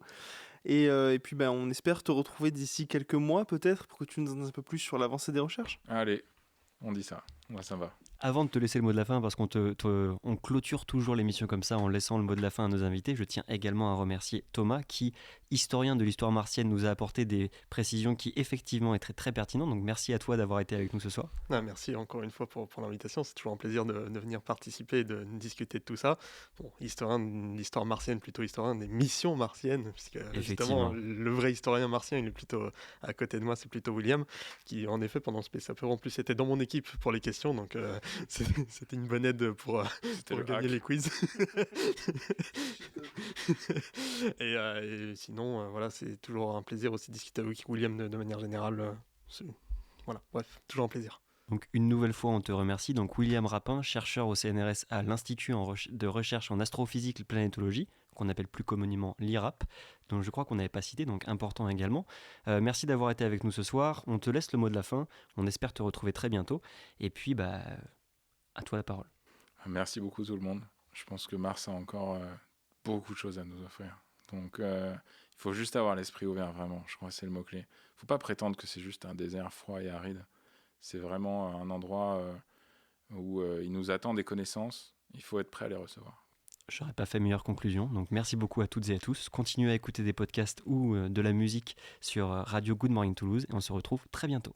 Et puis on espère te retrouver d'ici quelques mois peut-être pour que tu nous en dises un peu plus sur l'avancée des recherches. Allez, on dit ça. Ouais, ça va. Avant de te laisser le mot de la fin, parce qu'on on clôture toujours l'émission comme ça en laissant le mot de la fin à nos invités, je tiens également à remercier Thomas qui, historien de l'histoire martienne, nous a apporté des précisions qui effectivement étaient très pertinentes. Donc merci à toi d'avoir été avec nous ce soir. Merci encore une fois pour l'invitation. C'est toujours un plaisir de venir participer et de discuter de tout ça. Bon, historien de l'histoire martienne, plutôt historien des missions martiennes, puisque justement le vrai historien martien, il est plutôt à côté de moi, c'est plutôt William, qui en effet pendant Space Apéro en plus était dans mon équipe pour les questions, donc c'était une bonne aide pour gagner les quiz. Et sinon, voilà, c'est toujours un plaisir aussi de discuter avec William de manière générale. Voilà, bref, toujours un plaisir. Donc une nouvelle fois, on te remercie. Donc William Rapin, chercheur au CNRS à l'Institut de recherche en astrophysique et planétologie, qu'on appelle plus communément l'IRAP, dont je crois qu'on n'avait pas cité, donc important également. Merci d'avoir été avec nous ce soir. On te laisse le mot de la fin. On espère te retrouver très bientôt. Et puis, à toi la parole. Merci beaucoup tout le monde. Je pense que Mars a encore beaucoup de choses à nous offrir. Donc il faut juste avoir l'esprit ouvert, vraiment. Je crois que c'est le mot-clé. Il ne faut pas prétendre que c'est juste un désert froid et aride. C'est vraiment un endroit où il nous attend des connaissances. Il faut être prêt à les recevoir. Je n'aurais pas fait meilleure conclusion. Donc merci beaucoup à toutes et à tous. Continuez à écouter des podcasts ou de la musique sur Radio Good Morning Toulouse et on se retrouve très bientôt.